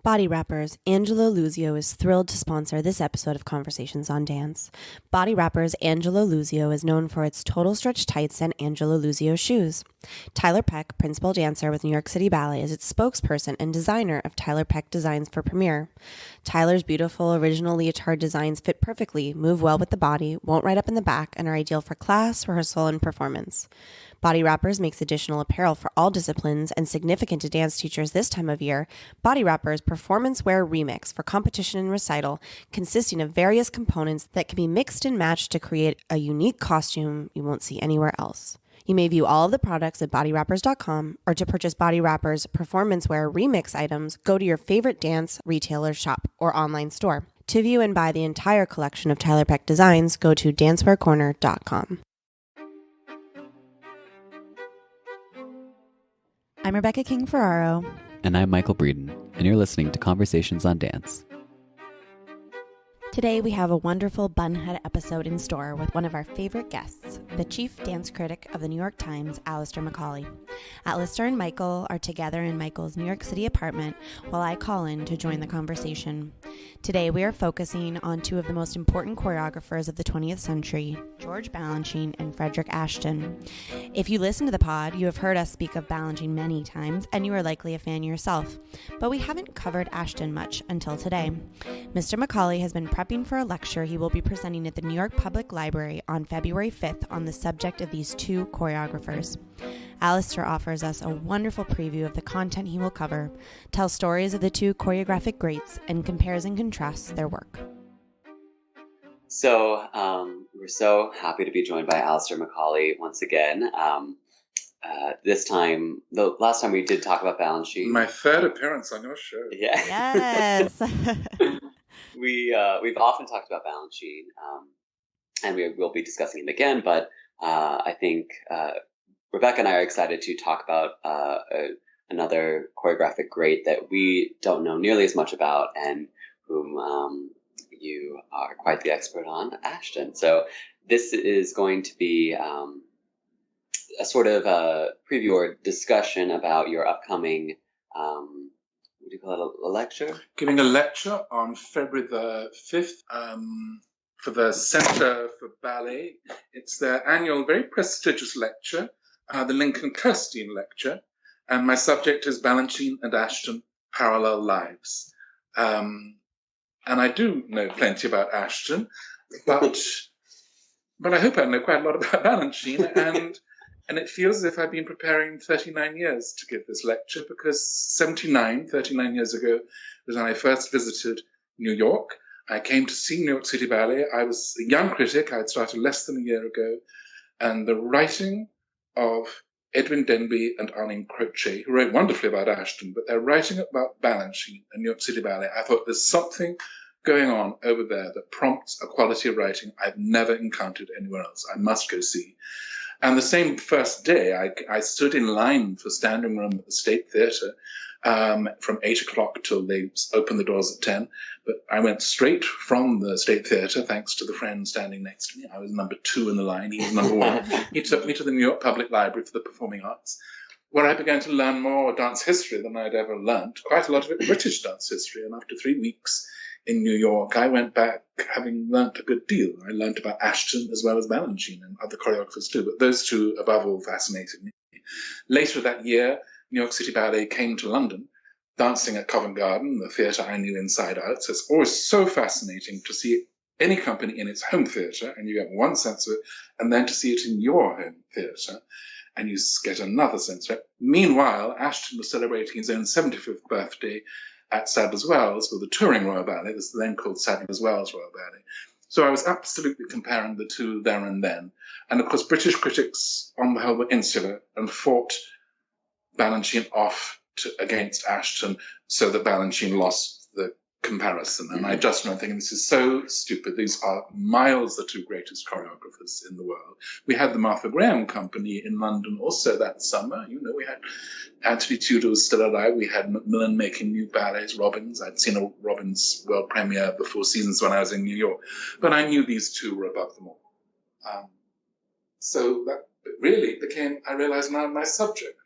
Body Rappers, Angelo Luzio is thrilled to sponsor this episode of Conversations on Dance. Body Rappers Angelo Luzio is known for its total stretch tights and Angelo Luzio shoes. Tyler Peck, principal dancer with New York City Ballet, is its spokesperson and designer of Tyler Peck Designs for Premiere. Tyler's beautiful original leotard designs fit perfectly, move well with the body, won't ride up in the back, and are ideal for class, rehearsal, and performance. Body Rappers makes additional apparel for all disciplines and significant to dance teachers this time of year. Body Rappers Performance Wear Remix for competition and recital, consisting of various components that can be mixed and matched to create a unique costume you won't see anywhere else. You may view all of the products at bodyrappers.com, or to purchase Body Rappers Performance Wear Remix items, go to your favorite dance retailer shop or online store. To view and buy the entire collection of Tyler Peck designs, go to dancewearcorner.com. I'm Rebecca King-Ferraro. And I'm Michael Breeden, and you're listening to Conversations on Dance. Today we have a wonderful bunhead episode in store with one of our favorite guests, the Chief Dance Critic of the New York Times, Alastair Macaulay. Alastair and Michael are together in Michael's New York City apartment while I call in to join the conversation. Today we are focusing on two of the most important choreographers of the 20th century, George Balanchine and Frederick Ashton. If you listen to the pod, you have heard us speak of Balanchine many times, and you are likely a fan yourself, but we haven't covered Ashton much until today. Mr. Macaulay has been prepping for a lecture he will be presenting at the New York Public Library on February 5th on the subject of these two choreographers. Alastair offers us a wonderful preview of the content he will cover, tells stories of the two choreographic greats, and compares and contrasts their work. So we're so happy to be joined by Alastair Macaulay once again. This time, the last time we did talk about Balanchine. My third appearance on your show. Yeah. Yes. We've often talked about Balanchine, and we will be discussing him again. But I think Rebecca and I are excited to talk about another choreographic great that we don't know nearly as much about, and whom you are quite the expert on, Ashton. So this is going to be a sort of a preview or discussion about your upcoming, what do you call it, a lecture? Giving a lecture on February the 5th for the Center for Ballet. It's their annual, very prestigious lecture, the Lincoln Kirstein Lecture, and my subject is Balanchine and Ashton, Parallel Lives. And I do know plenty about Ashton, but I hope I know quite a lot about Balanchine, and it feels as if I've been preparing 39 years to give this lecture, because 39 years ago was when I first visited New York. I came to see New York City Ballet. I was a young critic. I had started less than a year ago, and the writing of Edwin Denby and Arlene Croce, who wrote wonderfully about Ashton, but they're writing about Balanchine and New York City Ballet. I thought there's something going on over there that prompts a quality of writing I've never encountered anywhere else. I must go see. And the same first day, I stood in line for standing room at the State Theatre from 8 o'clock till they opened the doors at 10. But I went straight from the State Theatre, thanks to the friend standing next to me. I was number 2 in the line. He was number 1. He took me to the New York Public Library for the Performing Arts, where I began to learn more dance history than I'd ever learned, quite a lot of it British dance history. And after 3 weeks in New York, I went back having learnt a good deal. I learnt about Ashton as well as Balanchine and other choreographers too, but those two above all fascinated me. Later that year, New York City Ballet came to London, dancing at Covent Garden, the theatre I knew inside out. So it's always so fascinating to see any company in its home theatre, and you get one sense of it, and then to see it in your home theatre, and you get another sense of it. Meanwhile, Ashton was celebrating his own 75th birthday at Sadler's Wells with the touring Royal Ballet. This is then called Sadler's Wells Royal Ballet. So I was absolutely comparing the two there and then. And of course, British critics on the whole were insular and fought Balanchine off against Ashton so that Balanchine lost the comparison. And I just remember thinking, this is so stupid. These are miles the two greatest choreographers in the world. We had the Martha Graham Company in London also that summer. You know, we had Anthony Tudor was still alive. We had Macmillan making new ballets, Robbins. I'd seen a Robbins world premiere before Seasons when I was in New York. But I knew these two were above them all. So that really became, I realized, now my subject.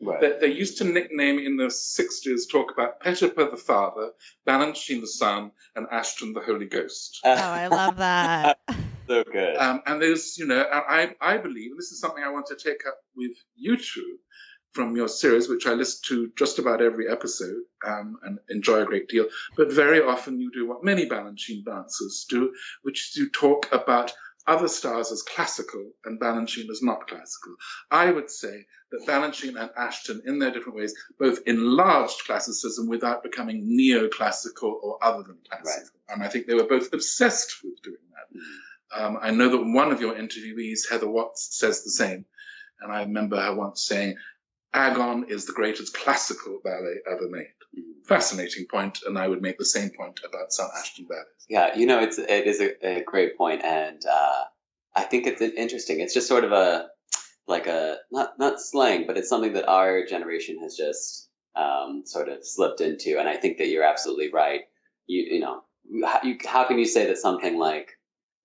Right. They used to nickname in the 60s, talk about Petipa the father, Balanchine the son, and Ashton the Holy Ghost. Oh, I love that. So good. And there's, I believe, and this is something I want to take up with you two from your series, which I listen to just about every episode and enjoy a great deal. But very often you do what many Balanchine dancers do, which is you talk about other stars as classical and Balanchine as not classical. I would say that Balanchine and Ashton, in their different ways, both enlarged classicism without becoming neoclassical or other than classical. Right. And I think they were both obsessed with doing that. I know that one of your interviewees, Heather Watts, says the same. And I remember her once saying, Agon is the greatest classical ballet ever made. Fascinating point, and I would make the same point about some Ashton ballets. Yeah, it is a great point, and I think it's interesting. It's just sort of not slang, but it's something that our generation has just sort of slipped into, and I think that you're absolutely right. How can you say that something like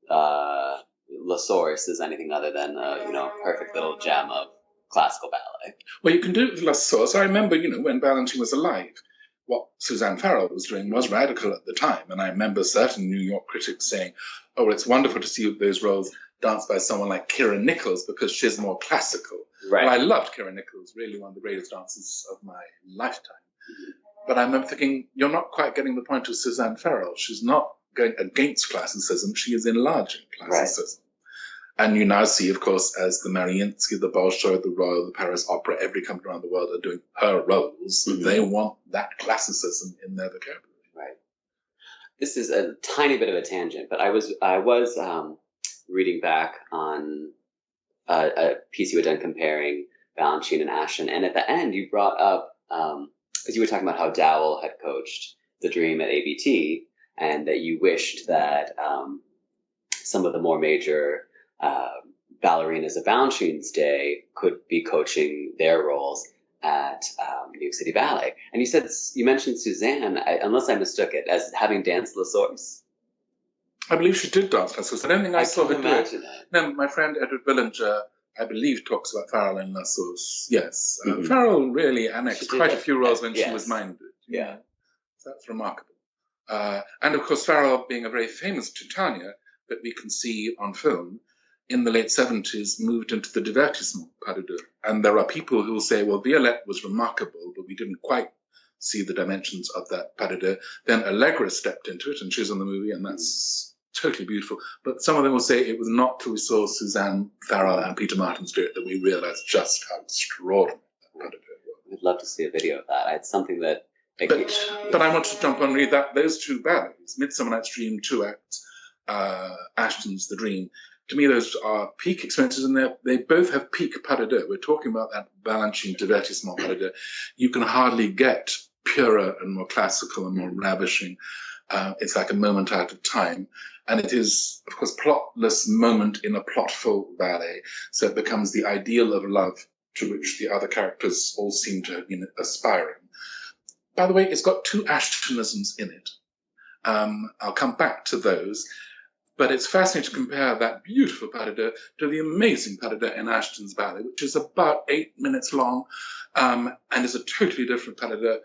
La Source is anything other than a perfect little gem of classical ballet? Well, you can do it with La Source. I remember, when Balanchine was alive, what Suzanne Farrell was doing was radical at the time. And I remember certain New York critics saying, oh, it's wonderful to see those roles danced by someone like Kira Nichols because she's more classical. Right. Well, I loved Kira Nichols, really one of the greatest dancers of my lifetime. But I remember thinking, you're not quite getting the point of Suzanne Farrell. She's not going against classicism. She is enlarging classicism. Right. And you now see, of course, as the Mariinsky, the Bolshoi, the Royal, the Paris Opera, every company around the world are doing her roles. They want that classicism in their vocabulary. Right. This is a tiny bit of a tangent, but I was reading back on a piece you had done comparing Balanchine and Ashton, and at the end you brought up, because you were talking about how Dowell had coached The Dream at ABT, and that you wished that some of the more major ballerinas of Balanchine's day could be coaching their roles at New York City Ballet. And you mentioned Suzanne, unless I mistook it, as having danced La Source. I believe she did dance La Source. I don't think I saw her do it. No, my friend Edward Billinger, I believe, talks about Farrell in La Source. Yes. Farrell really annexed quite a few roles when she was minded. Yeah. So that's remarkable. And of course, Farrell being a very famous Titania that we can see on film, in the late 70s, moved into the divertissement pas de deux. And there are people who will say, well, Violette was remarkable, but we didn't quite see the dimensions of that pas de deux. Then Allegra stepped into it, and she's in the movie, and that's totally beautiful. But some of them will say it was not till we saw Suzanne Farrell and Peter Martins do it that we realized just how extraordinary that pas de deux was. I'd love to see a video of that. It's something that... But I want to jump on and read that. Those two ballets, Midsummer Night's Dream, 2 acts, Ashton's The Dream, to me, those are peak experiences, and they both have peak pas de deux. We're talking about that Balanchine divertissement pas de deux. You can hardly get purer and more classical and more ravishing. It's like a moment out of time. And it is, of course, plotless moment in a plotful ballet. So it becomes the ideal of love to which the other characters all seem to have been aspiring. By the way, it's got 2 Ashtonisms in it. I'll come back to those. But it's fascinating to compare that beautiful pas de deux to the amazing pas de deux in Ashton's ballet, which is about 8 minutes long and is a totally different pas de deux.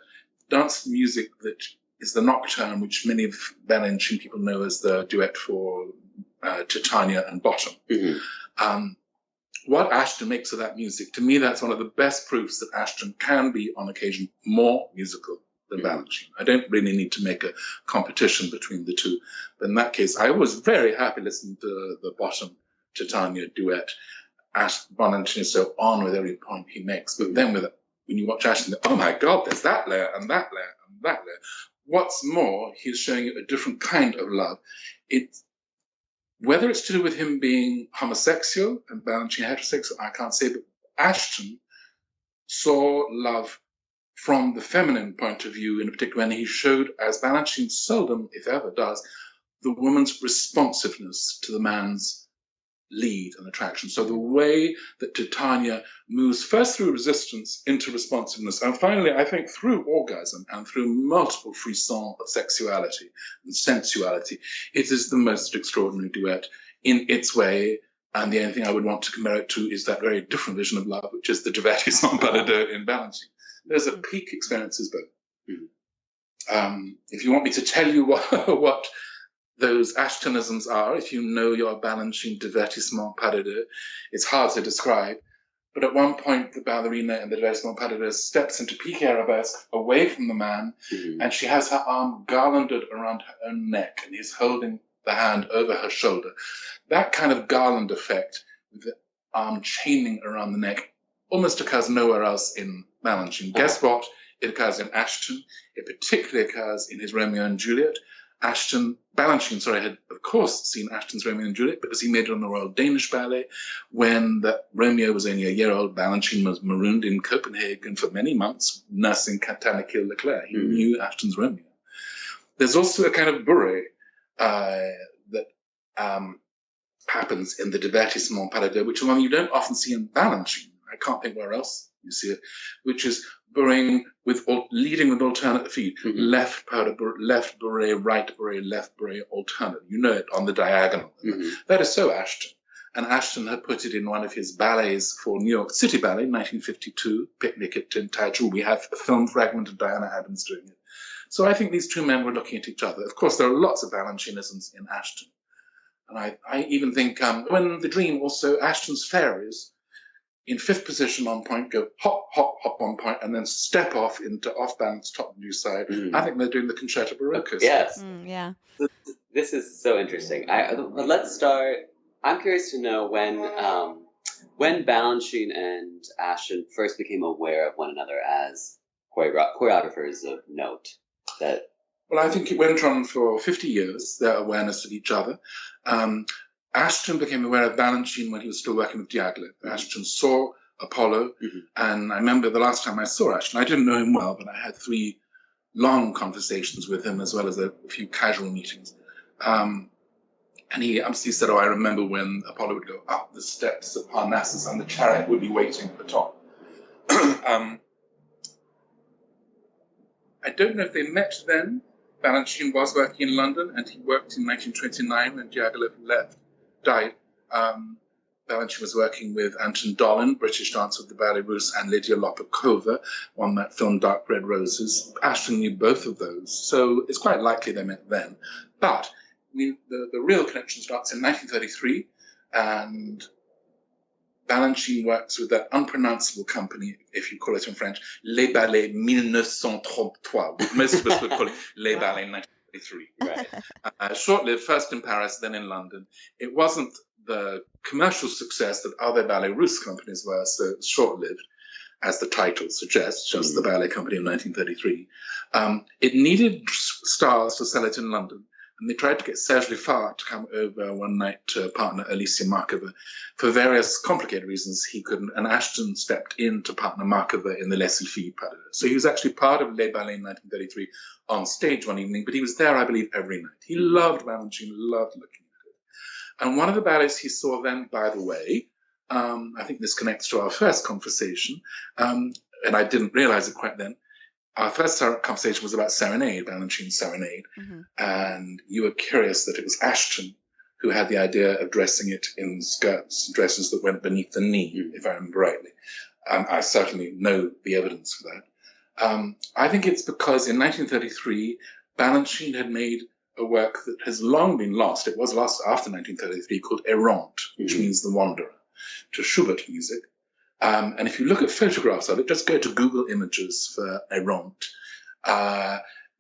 Dance music that is the nocturne, which many of Balanchine people know as the duet for Titania and Bottom. What Ashton makes of that music, to me, that's one of the best proofs that Ashton can be, on occasion, more musical than Balanchine. I don't really need to make a competition between the two. But in that case, I was very happy listening to the Bottom Titania duet. Balanchine is so on with every point he makes. But then when you watch Ashton, oh my God, there's that layer and that layer and that layer. What's more, he's showing you a different kind of love. Whether it's to do with him being homosexual and Balanchine heterosexual, I can't say, but Ashton saw love from the feminine point of view, in particular, when he showed, as Balanchine seldom, if ever, does, the woman's responsiveness to the man's lead and attraction. So the way that Titania moves first through resistance into responsiveness, and finally, I think, through orgasm and through multiple frissons of sexuality and sensuality, it is the most extraordinary duet in its way, And the only thing I would want to compare it to is that very different vision of love, which is the divertissement baladeur in Balanchine. Those are peak experiences, both. If you want me to tell you what those Ashtonisms are, if you know your Balanchine divertissement baladeur, it's hard to describe. But at one point, the ballerina in the divertissement baladeur steps into pique arabesque away from the man, and she has her arm garlanded around her own neck, and he's holding the hand over her shoulder. That kind of garland effect, with the arm chaining around the neck, almost occurs nowhere else in Balanchine. Guess what? It occurs in Ashton. It particularly occurs in his Romeo and Juliet. Balanchine, had of course seen Ashton's Romeo and Juliet because he made it on the Royal Danish Ballet. When Romeo was only a year old, Balanchine was marooned in Copenhagen for many months, nursing Tanaquil Leclerc. He knew Ashton's Romeo. There's also a kind of bourrée that happens in the divertissement baladeur, which is one you don't often see in Balanchine. I can't think where else you see it, which is leading with alternate feet. Left bourrée, right bourrée, left bourrée, alternate. You know it on the diagonal. That is so Ashton. And Ashton had put it in one of his ballets for New York City Ballet, 1952, Picnic at Tintagel. We have a film fragment of Diana Adams doing it. So I think these two men were looking at each other. Of course, there are lots of Balanchinisms in Ashton. And I even think when the dream also, Ashton's fairies, in fifth position on point, go hop, hop, hop on point, and then step off into off-balance top and new side. I think they're doing the Concerto Barocco. Yes. Yeah. This is so interesting. But let's start. I'm curious to know when Balanchine and Ashton first became aware of one another as choreographers of note. Well, I think it went on for 50 years, their awareness of each other. Ashton became aware of Balanchine when he was still working with Diaghilev. Ashton saw Apollo, and I remember the last time I saw Ashton, I didn't know him well, but I had 3 long conversations with him, as well as a few casual meetings. And he absolutely said, I remember when Apollo would go up the steps of Parnassus and the chariot would be waiting at the top. I don't know if they met then. Balanchine was working in London, and he worked in 1929 when Diaghilev died. Balanchine was working with Anton Dolin, British dancer of the Ballet Russe, and Lydia Lopakova on that film Dark Red Roses. Ashton knew both of those, so it's quite likely they met then. But the real connection starts in 1933, and Balanchine works with that unpronounceable company, if you call it in French, Les Ballets 1933. Most of us would call it Les Ballets 1933. Right. Short-lived, first in Paris, then in London. It wasn't the commercial success that other Ballet Russe companies were, so it was short-lived, as the title suggests, just the ballet company in 1933. It needed stars to sell it in London. And they tried to get Serge Lifard to come over one night to partner Alicia Markova. For various complicated reasons, he couldn't, and Ashton stepped in to partner Markova in the Les Filles Paladin. So he was actually part of Les Ballets in 1933 on stage one evening, but he was there, I believe, every night. He loved Balanchine, loved looking at it. And one of the ballets he saw then, by the way, I think this connects to our first conversation, and I didn't realize it quite then. Our first conversation was about Serenade, Balanchine's Serenade, and you were curious that it was Ashton who had the idea of dressing it in skirts, dresses that went beneath the knee, if I remember rightly. I certainly know the evidence for that. I think it's because in 1933, Balanchine had made a work that has long been lost. It was lost after 1933, called Errante, which means the wanderer, to Schubert music. And if you look at photographs of it, just go to Google Images for Errante,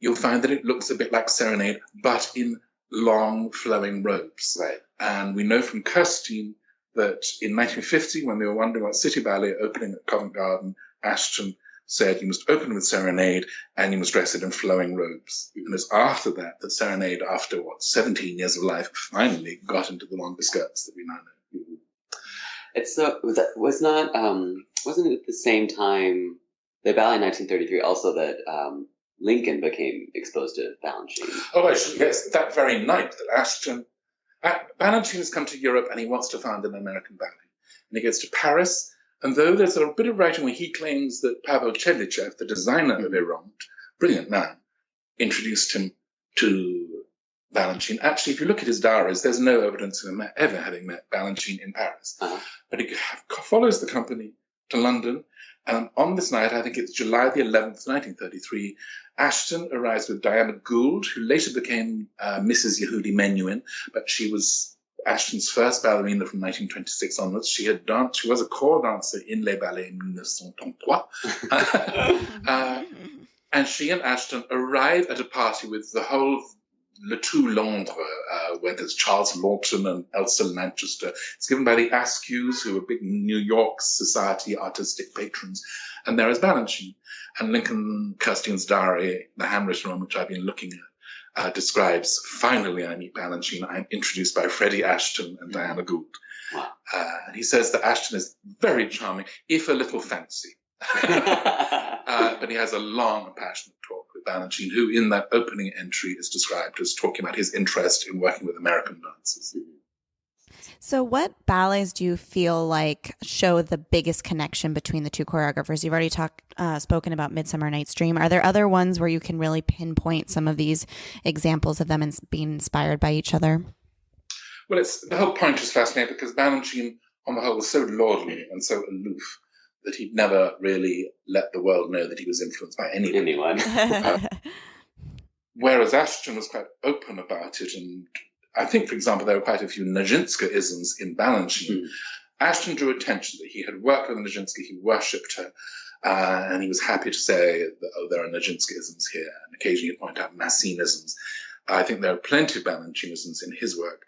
you'll find that it looks a bit like Serenade, but in long flowing robes. Right. And we know from Kirstein that in 1950, when they were wondering about City Ballet opening at Covent Garden, Ashton said you must open with Serenade and you must dress it in flowing robes. And it was after that that Serenade, after 17 years of life, finally got into the longer skirts that we now know. Wasn't it at the same time, the ballet in 1933 also that Lincoln became exposed to Balanchine? Oh, actually, yes, that very night that Balanchine has come to Europe and he wants to found an American ballet. And he gets to Paris, and though there's a bit of writing where he claims that Pavel Chedlichev, the designer of Errante, brilliant man, introduced him to Balanchine. Actually, if you look at his diaries, there's no evidence of him ever having met Balanchine in Paris. But he follows the company to London. And on this night, I think it's July the 11th, 1933, Ashton arrives with Diana Gould, who later became Mrs. Yehudi Menuhin, but she was Ashton's first ballerina from 1926 onwards. She was a corps dancer in Les Ballets in 1933. And she and Ashton arrive at a party with the whole Le Tout Londres, where there's Charles Lawton and Elsa Lanchester. It's given by the Askews, who are big New York society artistic patrons. And there is Balanchine. And Lincoln Kirstein's diary, the handwritten one, which I've been looking at, describes, finally I meet Balanchine. I'm introduced by Freddie Ashton and Diana Gould. Wow. And he says that Ashton is very charming, if a little fancy. But he has a long and passionate talk with Balanchine, who in that opening entry is described as talking about his interest in working with American dancers. So what ballets do you feel like show the biggest connection between the two choreographers? You've already spoken about Midsummer Night's Dream. Are there other ones where you can really pinpoint some of these examples of them being inspired by each other? Well, the whole point is fascinating because Balanchine, on the whole, was so lordly and so aloof that he'd never really let the world know that he was influenced by anyone. Whereas Ashton was quite open about it. And I think, for example, there were quite a few Nijinsky-isms in Balanchine. Ashton drew attention that he had worked with Nijinsky, he worshipped her, and he was happy to say that, there are Nijinsky-isms here, and occasionally he'd point out Massine-isms. I think there are plenty of Balanchine-isms in his work.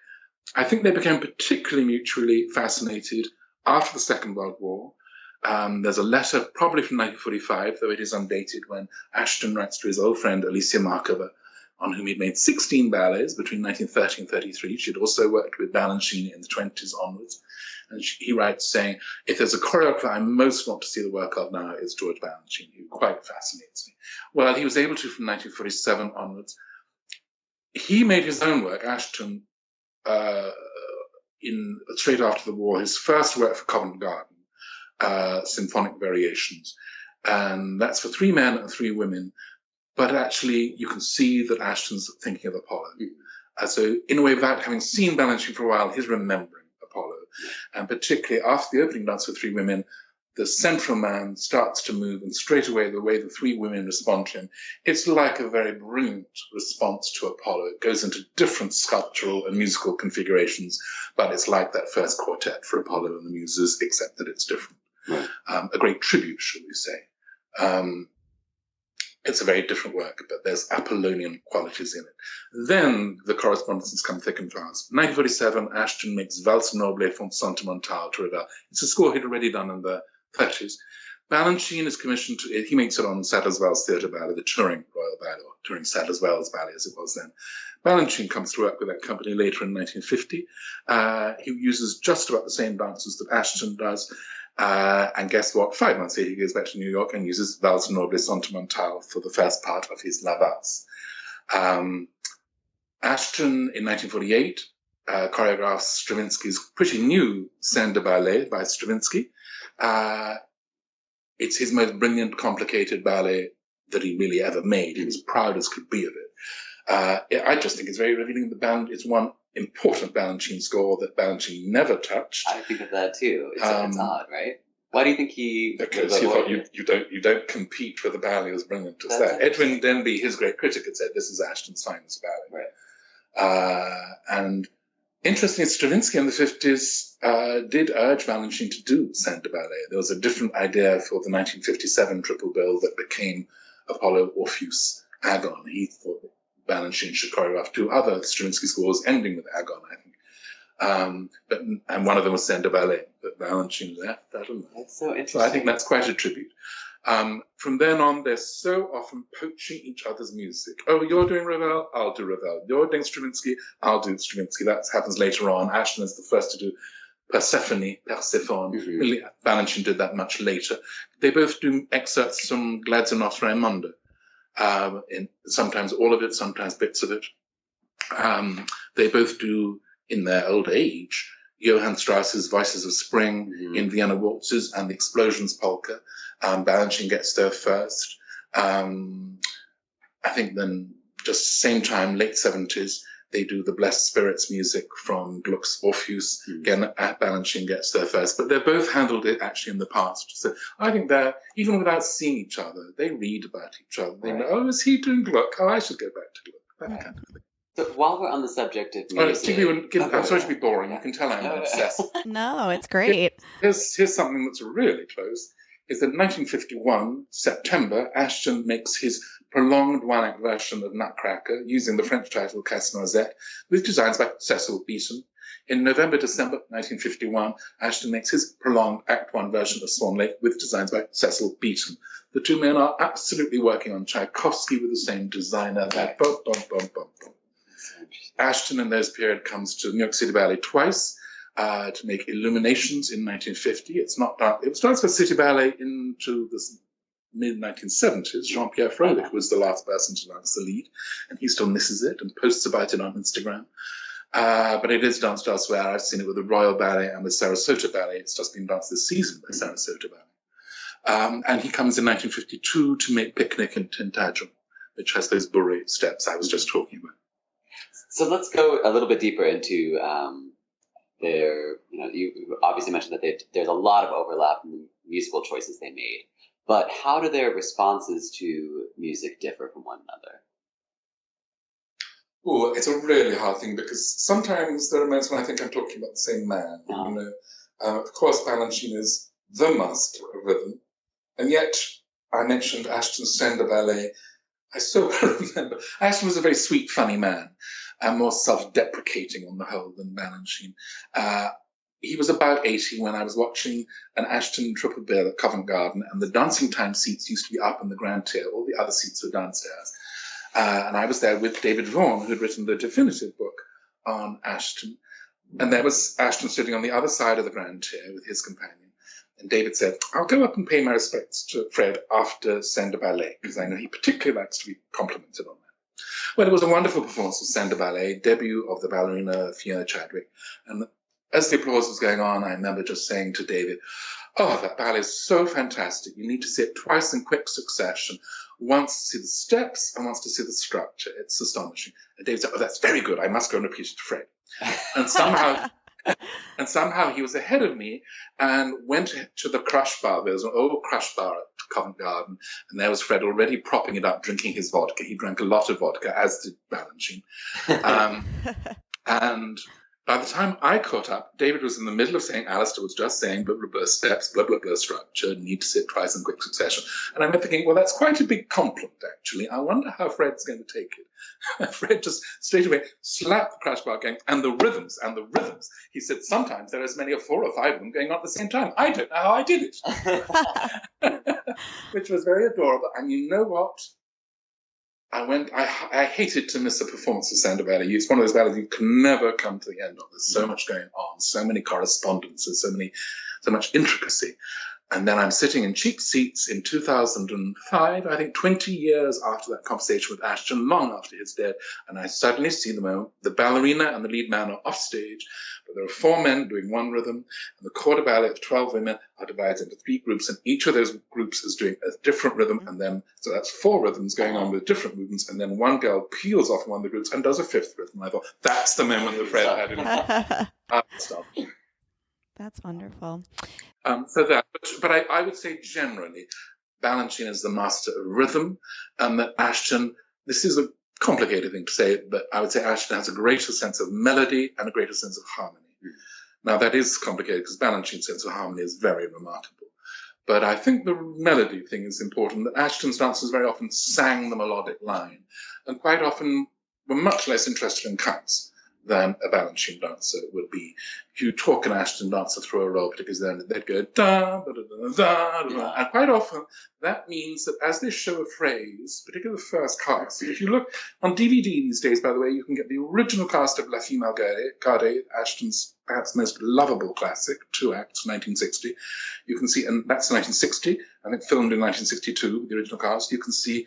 I think they became particularly mutually fascinated after the Second World War. There's a letter, probably from 1945, though it is undated, when Ashton writes to his old friend Alicia Markova, on whom he'd made 16 ballets between 1930 and 33. She'd also worked with Balanchine in the 20s onwards. And he writes saying, if there's a choreographer I most want to see the work of now, it's George Balanchine, who quite fascinates me. Well, he was able to from 1947 onwards. He made his own work, Ashton, straight after the war, his first work for Covent Garden, Symphonic Variations. And that's for 3 men and 3 women. But actually, you can see that Ashton's thinking of Apollo. So in a way, without having seen Balanchine for a while, he's remembering Apollo. And particularly after the opening dance for 3 women, the central man starts to move, and straight away, the way the 3 women respond to him, it's like a very brilliant response to Apollo. It goes into different sculptural and musical configurations, but it's like that first quartet for Apollo and the Muses, except that it's different. Right. A great tribute, shall we say. It's a very different work, but there's Apollonian qualities in it. Then the correspondences come thick and fast. 1947, Ashton makes Valse Noble from Sentimental to Revel. It's a score he'd already done in the 30s. Balanchine is commissioned he makes it on Sadler's-Wells Theatre Ballet, the touring Royal Ballet, or touring Sadler's-Wells Ballet as it was then. Balanchine comes to work with that company later in 1950. He uses just about the same dances that Ashton does. And guess what? 5 months later, he goes back to New York and uses Valse Noble Sentimental for the first part of his La Valse. Ashton, in 1948, choreographs Stravinsky's pretty new Scène de Ballet by Stravinsky. It's his most brilliant, complicated ballet that he really ever made. He was proud as could be of it. I just think it's very revealing. It's one important Balanchine score that Balanchine never touched. I think of that too. It's odd, right? Why do you think he? Because he thought you don't compete with a ballet as brilliant as that. Edwin Denby, his great critic, had said this is Ashton's finest ballet. Right. And interestingly, Stravinsky in the 50s did urge Balanchine to do Scène de Ballet. There was a different idea for the 1957 triple bill that became Apollo, Orpheus, Agon. He thought Balanchine should choreograph 2 other Stravinsky scores, ending with Agon, I think. And one of them was Scène de Ballet, but Balanchine left that alone. That's so interesting. So I think that's quite a tribute. From then on, they're so often poaching each other's music. Oh, you're doing Ravel, I'll do Ravel. You're doing Stravinsky, I'll do Stravinsky. That happens later on. Ashton is the first to do Persephone. Really, Balanchine did that much later. They both do excerpts from Gladzio Raimondo. Sometimes all of it, sometimes bits of it. They both do, in their old age, Johann Strauss's Voices of Spring in Vienna Waltzes and the Explosions Polka. Balanchine gets there first. I think then, just same time, late 70s, They do the Blessed Spirits music from Gluck's Orpheus. Again, Balanchine gets there first, but they've both handled it actually in the past. So I think they're, even without seeing each other, they read about each other. They know, oh, is he doing Gluck? Oh, I should go back to Gluck. That kind of thing. So while we're on the subject of music... I'm sorry to be boring. You can tell I'm obsessed. No, it's great. Here's something that's really close. Is that in 1951, September, Ashton makes his prolonged one-act version of Nutcracker using the French title Casse-Noisette with designs by Cecil Beaton. In November, December 1951, Ashton makes his prolonged Act 1 version of Swan Lake with designs by Cecil Beaton. The two men are absolutely working on Tchaikovsky with the same designer. That boom, boom, boom, boom, boom. Ashton in this period comes to New York City Ballet twice to make Illuminations in 1950. It was danced by City Ballet into the mid-1970s. Jean-Pierre Froelich was the last person to dance the lead, and he still misses it and posts about it on Instagram. But it is danced elsewhere. I've seen it with the Royal Ballet and with Sarasota Ballet. It's just been danced this season by Sarasota Ballet. And he comes in 1952 to make Picnic in Tintagel, which has those bourrée steps I was just talking about. So let's go a little bit deeper into you obviously mentioned that there's a lot of overlap in the musical choices they made, but how do their responses to music differ from one another? Oh, it's a really hard thing because sometimes there are moments when I think I'm talking about the same man. Of course, Balanchine is the master of rhythm, and yet I mentioned Ashton's Sender Ballet. I still remember Ashton was a very sweet, funny man, and more self-deprecating on the whole than Balanchine. He was about 80 when I was watching an Ashton triple bill at Covent Garden, and the dancing time seats used to be up in the grand tier. All the other seats were downstairs. And I was there with David Vaughan, who had written the definitive book on Ashton. And there was Ashton sitting on the other side of the grand tier with his companion. And David said, I'll go up and pay my respects to Fred after Sender Ballet, because I know he particularly likes to be complimented on that. Well, it was a wonderful performance of Sender Ballet, debut of the ballerina Fiona Chadwick. And as the applause was going on, I remember just saying to David, oh, that ballet is so fantastic. You need to see it twice in quick succession. Once to see the steps and once to see the structure. It's astonishing. And David said, oh, that's very good. I must go and repeat it to Fred. And somehow he was ahead of me and went to the crush bar. There was an old crush bar at Covent Garden, and there was Fred already propping it up, drinking his vodka. He drank a lot of vodka, as did Balanchine. And by the time I caught up, David was in the middle of saying, Alastair was just saying, blah, blah, blah, steps, blah, blah, blah, structure, need to sit twice in quick succession. And I'm thinking, well, that's quite a big compliment, actually. I wonder how Fred's going to take it. And Fred just straight away slapped the crash bar going, and the rhythms. He said, sometimes there are as many as 4 or 5 of them going on at the same time. I don't know how I did it. Which was very adorable. And you know what? I hated to miss a performance of Sender Ballet. It's one of those ballets you can never come to the end of. There's so much going on, so many correspondences, so much intricacy. And then I'm sitting in cheap seats in 2005, I think 20 years after that conversation with Ashton, long after his death, and I suddenly see the ballerina and the lead man are off stage, but there are 4 men doing one rhythm, and the corps de ballet of 12 women are divided into 3 groups, and each of those groups is doing a different rhythm, and then, so that's 4 rhythms going on with different movements, and then one girl peels off one of the groups and does a 5th rhythm. I thought, that's the moment that Fred had in That's wonderful. But I would say generally, Balanchine is the master of rhythm, and that Ashton, this is a complicated thing to say, but I would say Ashton has a greater sense of melody and a greater sense of harmony. Now, that is complicated because Balanchine's sense of harmony is very remarkable. But I think the melody thing is important, that Ashton's dancers very often sang the melodic line, and quite often were much less interested in cuts than a Balanchine dancer would be. If you talk an Ashton dancer through a role, particularly then, they'd go da, da, da, da, da, da. And quite often that means that as they show a phrase, particularly the first cast, if you look on DVD these days, by the way, you can get the original cast of La Fille Malgarde, Ashton's perhaps most lovable classic, 2 acts, 1960. You can see, and that's 1960, I think filmed in 1962, the original cast. You can see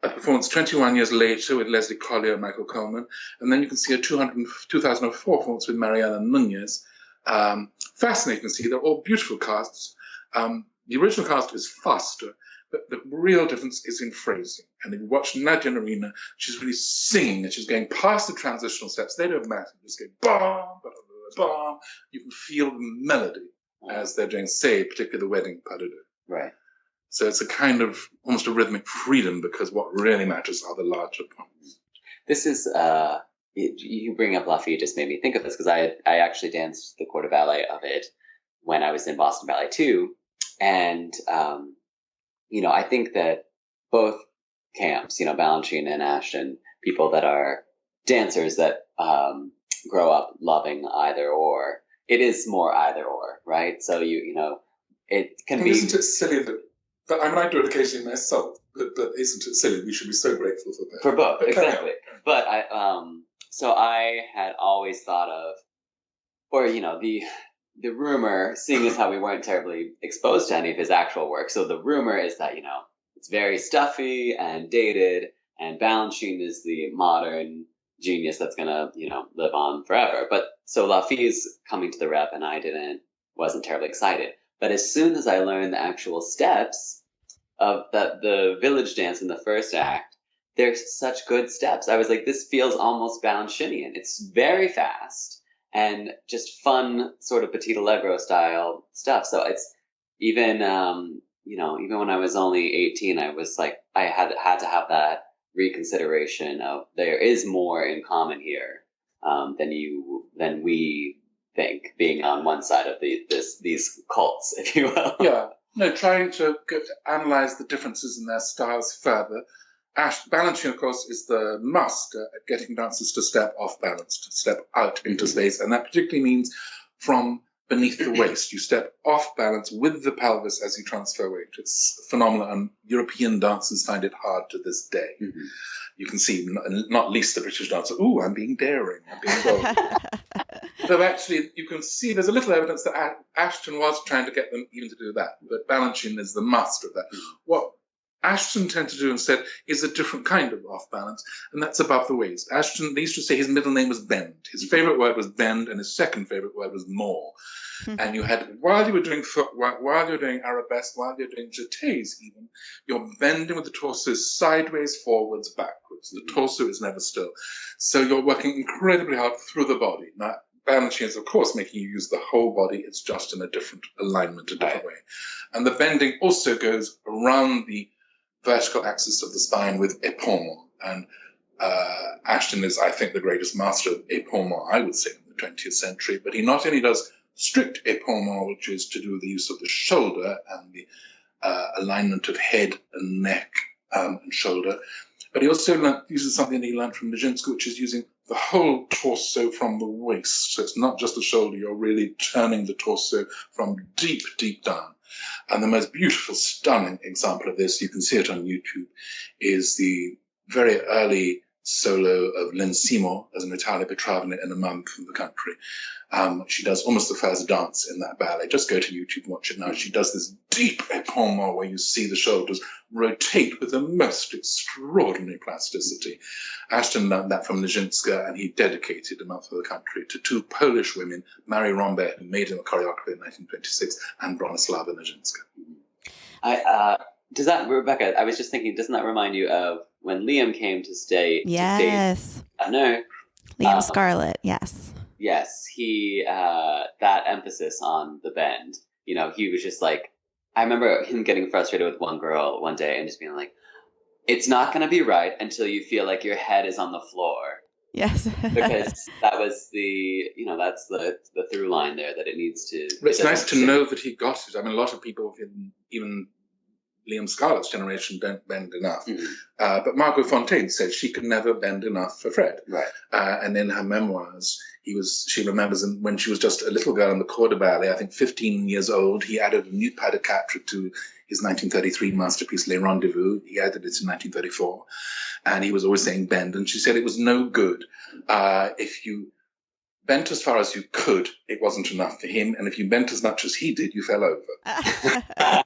a performance 21 years later with Leslie Collier and Michael Coleman. And then you can see a 2004 performance with Mariana Nunez. Fascinating to see. They're all beautiful casts. The original cast is faster, But the real difference is in phrasing. And if you watch Nadia Narina, she's really singing and she's going past the transitional steps. They don't matter. Just go bam, bam, bam. You can feel the melody as they're doing, say, particularly the wedding pas de deux. Right. So it's a kind of almost a rhythmic freedom because what really matters are the larger points. This is, you bring up La Fille just made me think of this because I actually danced the corps de ballet of it when I was in Boston Ballet too. And, I think that both camps, Balanchine and Ashton, people that are dancers that grow up loving either or, it is more either or, right? So it can be. Isn't it silly that? But I do it occasionally myself. But isn't it silly? We should be so grateful for that. For both, exactly. But so I had always thought of, or the rumor, seeing as how we weren't terribly exposed to any of his actual work. So the rumor is that it's very stuffy and dated, and Balanchine is the modern genius that's gonna live on forever. But so La Fille's coming to the rep, and I wasn't terribly excited. But as soon as I learned the actual steps of the village dance in the first act, they're such good steps. I was like, this feels almost Balanchinian. It's very fast and just fun, sort of Petit Allegro style stuff. So it's even even when I was only 18, I was like, I had to have that reconsideration of there is more in common here than we think, being on one side of these cults, if you will. Yeah, no, trying to analyze the differences in their styles further. Balanchine, of course, is the master at getting dancers to step off balance, to step out into space, and that particularly means from beneath the waist. You step off balance with the pelvis as you transfer weight. It's phenomenal, and European dancers find it hard to this day. Mm-hmm. You can see, not least the British dancer, ooh, I'm being daring, I'm being bold. Though actually, you can see there's a little evidence that Ashton was trying to get them even to do that, but Balanchine is the master of that. What Ashton tended to do instead is a different kind of off balance, and that's above the waist. Ashton, they used to say his middle name was Bend. His favorite word was bend, and his second favorite word was more. And you had, while you were doing footwork, while you're doing arabesque, while you're doing jetés even, you're bending with the torso sideways, forwards, backwards. The torso is never still. So you're working incredibly hard through the body. Now, Balanchine is, of course, making you use the whole body. It's just in a different alignment, a different way. And the bending also goes around the vertical axis of the spine with épaulement. And Ashton is, I think, the greatest master of épaulement, I would say, in the 20th century. But he not only does strict épaulement, which is to do with the use of the shoulder and the alignment of head and neck and shoulder, but he also uses something that he learned from Nijinsky, which is using the whole torso from the waist. So it's not just the shoulder, you're really turning the torso from deep, deep down. And the most beautiful, stunning example of this, you can see it on YouTube, is the very early solo of Lynn Seymour as Natalia Petrovna in A Mum from the Country. She does almost the first dance in that ballet. Just go to YouTube and watch it now. She does this deep épaulement where you see the shoulders rotate with the most extraordinary plasticity. Ashton learned that from Nijinsky, and he dedicated A Month for the Country to two Polish women, Marie Rambert, who made him a choreographer in 1926, and Bronislava Nijinsky. Does that, Rebecca, I was just thinking, doesn't that remind you of when Liam came to stay? Yes. No. Liam Scarlett, yes. Yes, he, that emphasis on the bend, he was just like, I remember him getting frustrated with one girl one day and just being like, it's not going to be right until you feel like your head is on the floor. Yes. Because that was that's the through line there, that it needs to. But it's nice to know that he got it. I mean, a lot of people, even Liam Scarlett's generation, don't bend enough. Mm-hmm. But Margot Fontaine said she could never bend enough for Fred. Right. And in her memoirs, she remembers when she was just a little girl in the corps de ballet, I think 15 years old, he added a new pas de quatre to his 1933 masterpiece, Les Rendezvous. He added it in 1934. And he was always saying bend. And she said it was no good. If you bent as far as you could, it wasn't enough for him. And if you bent as much as he did, you fell over.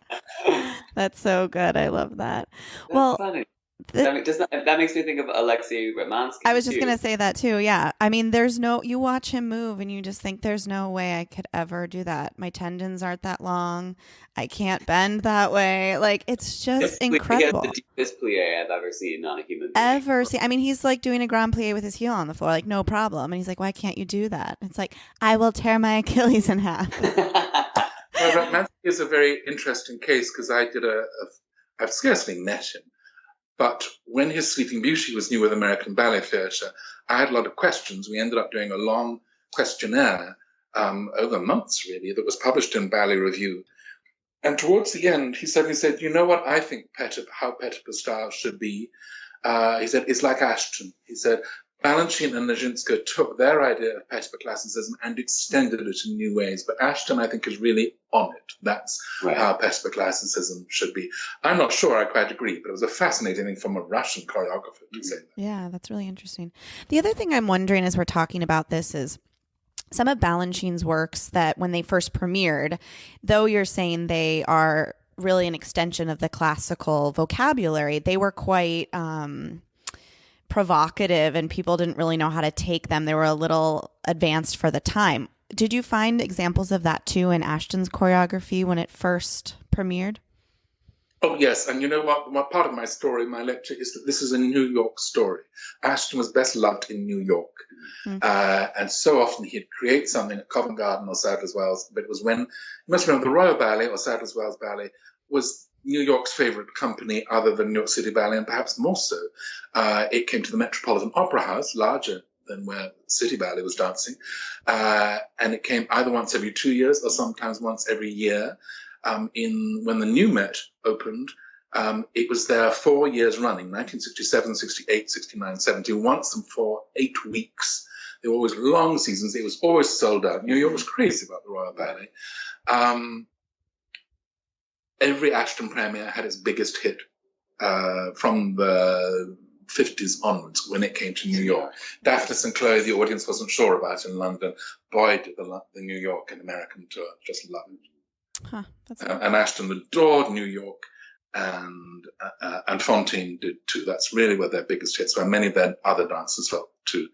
That's so good. I love that. That's funny. That makes me think of Alexei Ramansky. I was just too. going to say that too. Yeah. I mean, you watch him move and you just think there's no way I could ever do that. My tendons aren't that long. I can't bend that way. Like, it's just incredible. The deepest plie I've ever seen on a human being. I mean, he's like doing a grand plie with his heel on the floor, like no problem. And he's like, why can't you do that? It's like, I will tear my Achilles in half. Well, Ramansky is a very interesting case because I've scarcely met him. But when his Sleeping Beauty was new with American Ballet Theatre, I had a lot of questions. We ended up doing a long questionnaire over months, really, that was published in Ballet Review. And towards the end, he suddenly said, you know what I think how Petipa's style should be? He said, it's like Ashton. He said, Balanchine and Nijinsky took their idea of Petipa classicism and extended it in new ways. But Ashton, I think, is really on it. That's how Petipa classicism should be. I'm not sure I quite agree, but it was a fascinating thing from a Russian choreographer to say that. Yeah, that's really interesting. The other thing I'm wondering as we're talking about this is some of Balanchine's works that when they first premiered, though you're saying they are really an extension of the classical vocabulary, they were quite provocative and people didn't really know how to take them. They were a little advanced for the time. Did you find examples of that too in Ashton's choreography when it first premiered? Oh, yes. And you know what part of my story, my lecture, is that this is a New York story. Ashton was best loved in New York. Mm-hmm. And so often he'd create something at Covent Garden or Sadler's Wells, but it was when, you must remember, the Royal Ballet or Sadler's Wells Ballet was New York's favorite company other than New York City Ballet, and perhaps more so. It came to the Metropolitan Opera House, larger than where City Ballet was dancing. And it came either once every 2 years or sometimes once every year. When the new Met opened, it was there 4 years running, 1967, 68, 69, 70, once for 8 weeks. They were always long seasons. It was always sold out. New York was crazy about the Royal Ballet. Every Ashton premiere had its biggest hit from the 50s onwards when it came to New York. Daphnis and Chloe, the audience wasn't sure about in London. Boy, did the New York and American tour just love it. Huh, and Ashton adored New York, and Fontaine did too. That's really where their biggest hits were. Many of their other dancers felt too.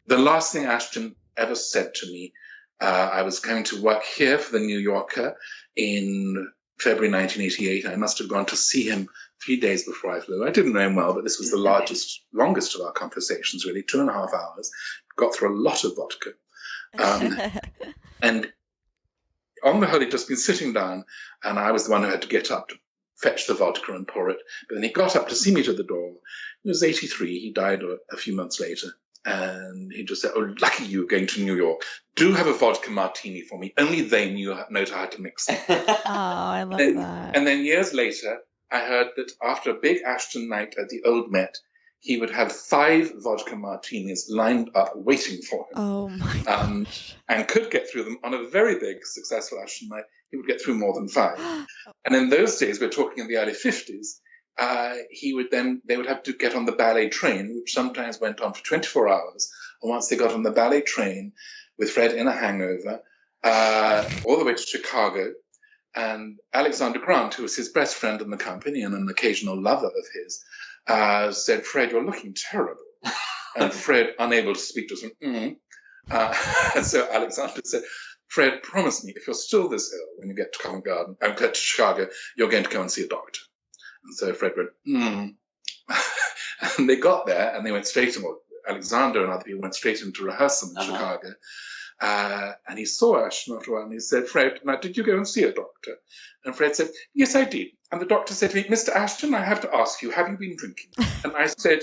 The last thing Ashton ever said to me, I was going to work here for the New Yorker in February 1988. I must have gone to see him 3 days before I flew. I didn't know him well, but this was the longest of our conversations, really, 2.5 hours. Got through a lot of vodka. And on the whole, he'd just been sitting down, and I was the one who had to get up to fetch the vodka and pour it. But then he got up to see me to the door. He was 83. He died a few months later. And he just said, oh, lucky you going to New York. Do have a vodka martini for me. Only they know how to mix it. Oh, I love that. And then years later, I heard that after a big Ashton night at the Old Met, he would have 5 vodka martinis lined up waiting for him. Oh, my gosh. And could get through them on a very big, successful Ashton night. He would get through more than 5. And in those days, we're talking in the early 50s, they would have to get on the ballet train, which sometimes went on for 24 hours. And once they got on the ballet train with Fred in a hangover, all the way to Chicago, and Alexander Grant, who was his best friend in the company and an occasional lover of his, said, Fred, you're looking terrible. And Fred, unable to speak, just went, and so Alexander said, Fred, promise me, if you're still this ill when you get to Covent Garden, get to Chicago, you're going to go and see a doctor. And so Fred went, And they got there, and they went straight in, Alexander and other people went straight into rehearsal in Chicago. And he saw Ashton after a while, and he said, Fred, now, did you go and see a doctor? And Fred said, yes, I did. And the doctor said to me, Mr. Ashton, I have to ask you, have you been drinking? And I said,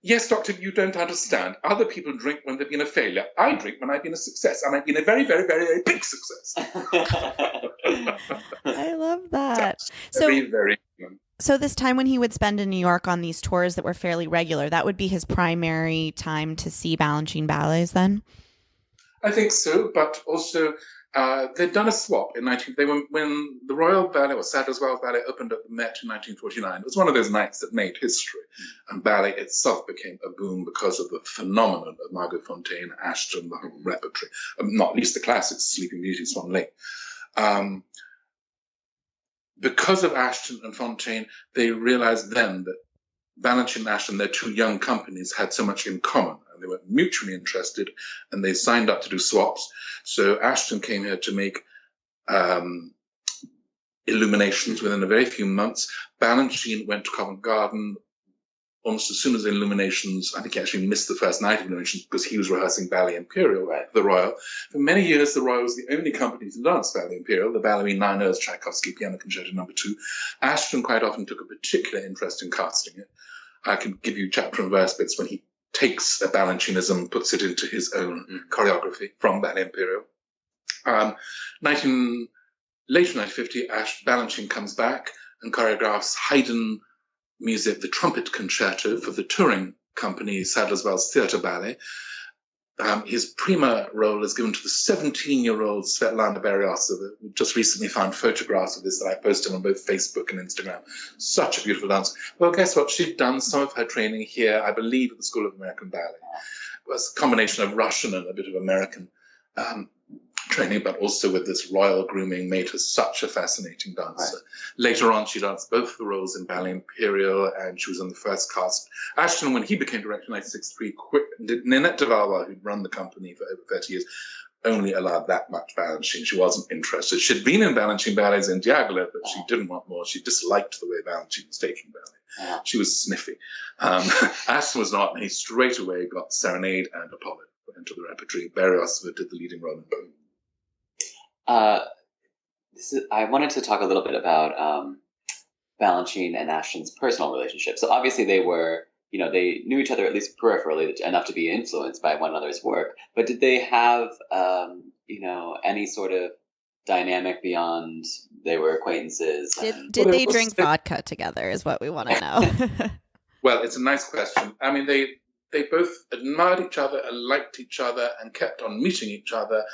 yes, doctor, you don't understand. Other people drink when they've been a failure. I drink when I've been a success, and I've been a very, very, very, very big success. I love that. Very, very So this time when he would spend in New York on these tours that were fairly regular, that would be his primary time to see Balanchine ballets then? I think so, but also they'd done a swap in when the Royal Ballet or Sadler's Wells Ballet opened at the Met in 1949. It was one of those nights that made history, and ballet itself became a boom because of the phenomenon of Margot Fontaine, Ashton, the whole repertory, not least the classics, Sleeping Beauty, Swan Lake. Because of Ashton and Fontaine, they realized then that Balanchine and Ashton, their two young companies, had so much in common, and they were mutually interested, and they signed up to do swaps. So Ashton came here to make illuminations within a very few months. Balanchine went to Covent Garden almost as soon as the illuminations. I think he actually missed the first night of illuminations because he was rehearsing Ballet Imperial, Right. the Royal. For many years, the Royal was the only company to dance Ballet Imperial, the ballerine Nine Earls Tchaikovsky Piano Concerto No. 2. Ashton quite often took a particular interest in casting it. I can give you chapter and verse bits when he takes a Balanchinism, puts it into his own choreography from Ballet Imperial. Later 1950, Balanchine comes back and choreographs Haydn music, the trumpet concerto for the touring company Sadlerswell's Theatre Ballet. His prima role is given to the 17-year-old Svetlana Beryosova. We just recently found photographs of this that I posted on both Facebook and Instagram. Such a beautiful dancer. Well, guess what? She'd done some of her training here, I believe, at the School of American Ballet. It was a combination of Russian and a bit of American training, but also with this royal grooming, made her such a fascinating dancer. Right. Later on, she danced both the roles in Ballet Imperial, and she was in the first cast. Ashton, when he became director in 1963, quit. Ninette de Valois, who'd run the company for over 30 years, only allowed that much Balanchine. She wasn't interested. She'd been in Balanchine ballets in Diaghilev, but she didn't want more. She disliked the way Balanchine was taking ballet. She was sniffy. Ashton was not, and he straight away got Serenade and Apollo into the repertory. Beryosova did the leading role in both. I wanted to talk a little bit about Balanchine and Ashton's personal relationship. So obviously they were, they knew each other at least peripherally enough to be influenced by one another's work. But did they have, any sort of dynamic beyond they were acquaintances? Did they drink vodka together is what we want to know. Well, it's a nice question. I mean, they both admired each other and liked each other and kept on meeting each other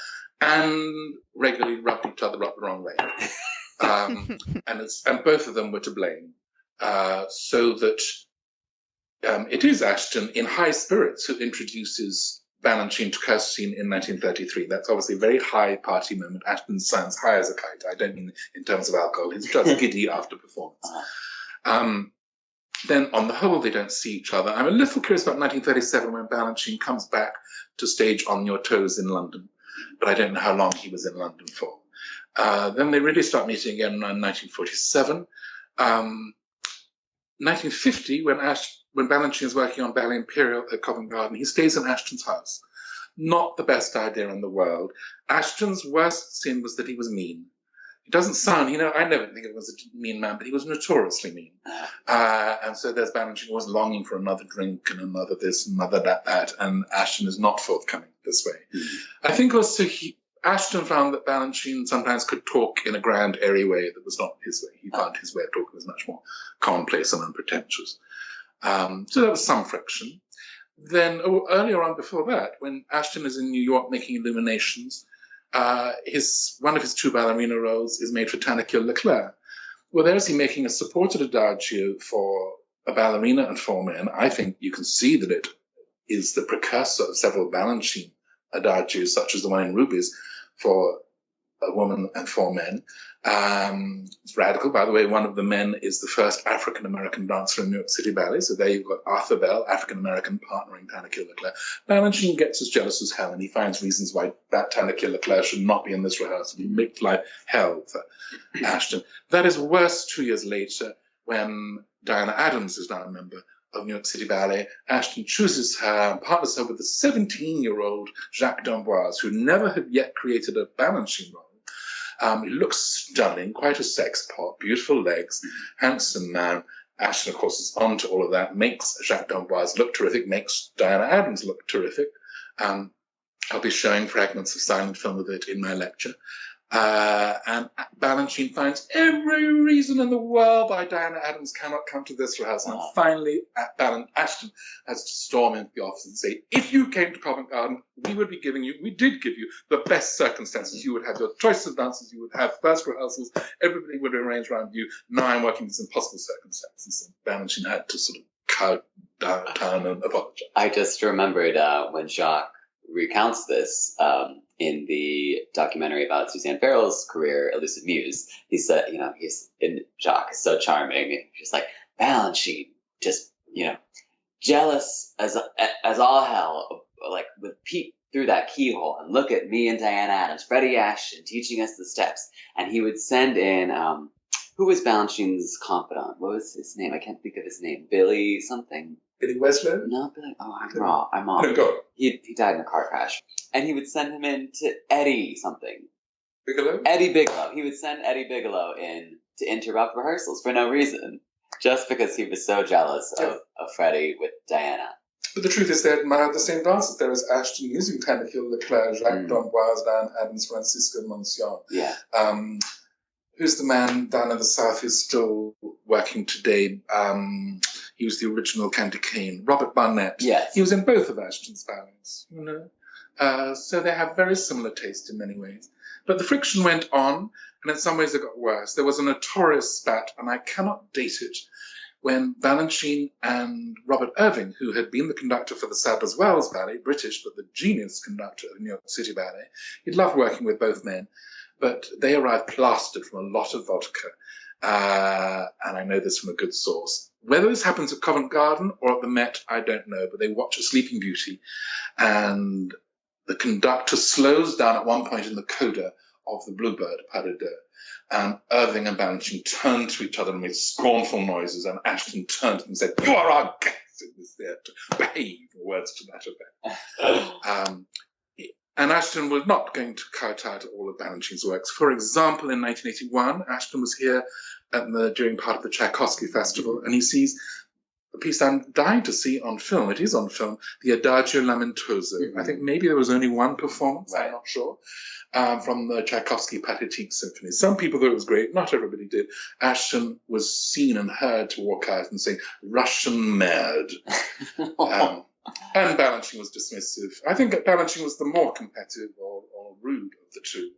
and regularly rubbed each other up the wrong way. And both of them were to blame. So that it is Ashton, in high spirits, who introduces Balanchine to Kirstine in 1933. That's obviously a very high party moment. Ashton sounds high as a kite. I don't mean in terms of alcohol. He's just giddy after performance. Then, on the whole, they don't see each other. I'm a little curious about 1937 when Balanchine comes back to stage On Your Toes in London, but I don't know how long he was in London for. Then they really start meeting again in 1947. 1950, when Balanchine is working on Ballet Imperial at Covent Garden, he stays in Ashton's house. Not the best idea in the world. Ashton's worst sin was that he was mean. It doesn't sound, I never think of him as a mean man, but he was notoriously mean. And so there's Balanchine who was longing for another drink and another this, another that, and Ashton is not forthcoming this way. I think also Ashton found that Balanchine sometimes could talk in a grand, airy way that was not his way. He found his way of talking was much more commonplace and unpretentious. So there was some friction. Then earlier on before that, when Ashton is in New York making illuminations, one of his two ballerina roles is made for Tanaquil Leclerc. Well, there is he making a supported adagio for a ballerina and four men. I think you can see that it is the precursor of several Balanchine adagios, such as the one in Rubies for a woman and four men. It's radical. By the way, one of the men is the first African-American dancer in New York City Ballet. So there you've got Arthur Bell, African-American, partnering Tanaquil Leclerc. Balanchine gets as jealous as hell, and he finds reasons why that Tanaquil Leclerc should not be in this rehearsal. He makes life hell for Ashton. That is worse 2 years later when Diana Adams is now a member of New York City Ballet. Ashton chooses her and partners her with the 17-year-old Jacques d'Amboise, who never had yet created a Balanchine role. He looks stunning, quite a sex pot, beautiful legs, handsome man. Ashton, of course, is on to all of that, makes Jacques d'Amboise look terrific, makes Diana Adams look terrific. I'll be showing fragments of silent film of it in my lecture. And Balanchine finds every reason in the world why Diana Adams cannot come to this rehearsal. And finally, Ashton has to storm into the office and say, if you came to Covent Garden, we did give you the best circumstances. You would have your choice of dancers, you would have first rehearsals, everybody would arrange around you. Now I'm working in these impossible circumstances. And Balanchine had to sort of cow down and apologize. I just remembered when Jacques recounts this in the documentary about Suzanne Farrell's career, Elusive Muse. He said, Jacques is so charming. She's like, Balanchine just jealous as all hell, like would peek through that keyhole and look at me and Diana Adams, Freddie Ashton teaching us the steps, and he would send in who was Balanchine's confidant? What was his name? I can't think of his name. Billy something. Billy Weslow? No, Billy. Oh, I'm wrong. I'm off. No, go. He died in a car crash, and he would send him in to Eddie something. Bigelow? Eddie Bigelow. He would send Eddie Bigelow in to interrupt rehearsals for no reason, just because he was so jealous of Freddie with Diana. But the truth is they admired the same dancers. There was Ashton using Tannehill, Leclerc, Jacques d'Amboise, Dan Adams, Francisco Monsignor. Yeah. Who's the man down in the south who's still working today? He was the original Candy Cane. Robert Barnett. Yes. He was in both of Ashton's ballets, So they have very similar taste in many ways. But the friction went on, and in some ways it got worse. There was a notorious spat, and I cannot date it, when Balanchine and Robert Irving, who had been the conductor for the Sadler's Wells Ballet, British, but the genius conductor of New York City Ballet, he'd loved working with both men, but they arrived plastered from a lot of vodka. And I know this from a good source. Whether this happens at Covent Garden or at the Met, I don't know, but they watch A Sleeping Beauty, and the conductor slows down at one point in the coda of the Bluebird, Pas de Deux, and Irving and Balanchine turned to each other and made scornful noises, and Ashton turned to them and said, "You are our guests in this theatre. Behave," words to that effect. And Ashton was not going to kowtow to all of Balanchine's works. For example, in 1981, Ashton was here during part of the Tchaikovsky Festival, and he sees a piece I'm dying to see on film. It is on film, the Adagio Lamentoso. Mm-hmm. I think maybe there was only one performance, right. I'm not sure, from the Tchaikovsky Pathetique Symphony. Some people thought it was great, not everybody did. Ashton was seen and heard to walk out and say, "Russian mad." And Balanchine was dismissive. I think that Balanchine was the more competitive or rude of the two.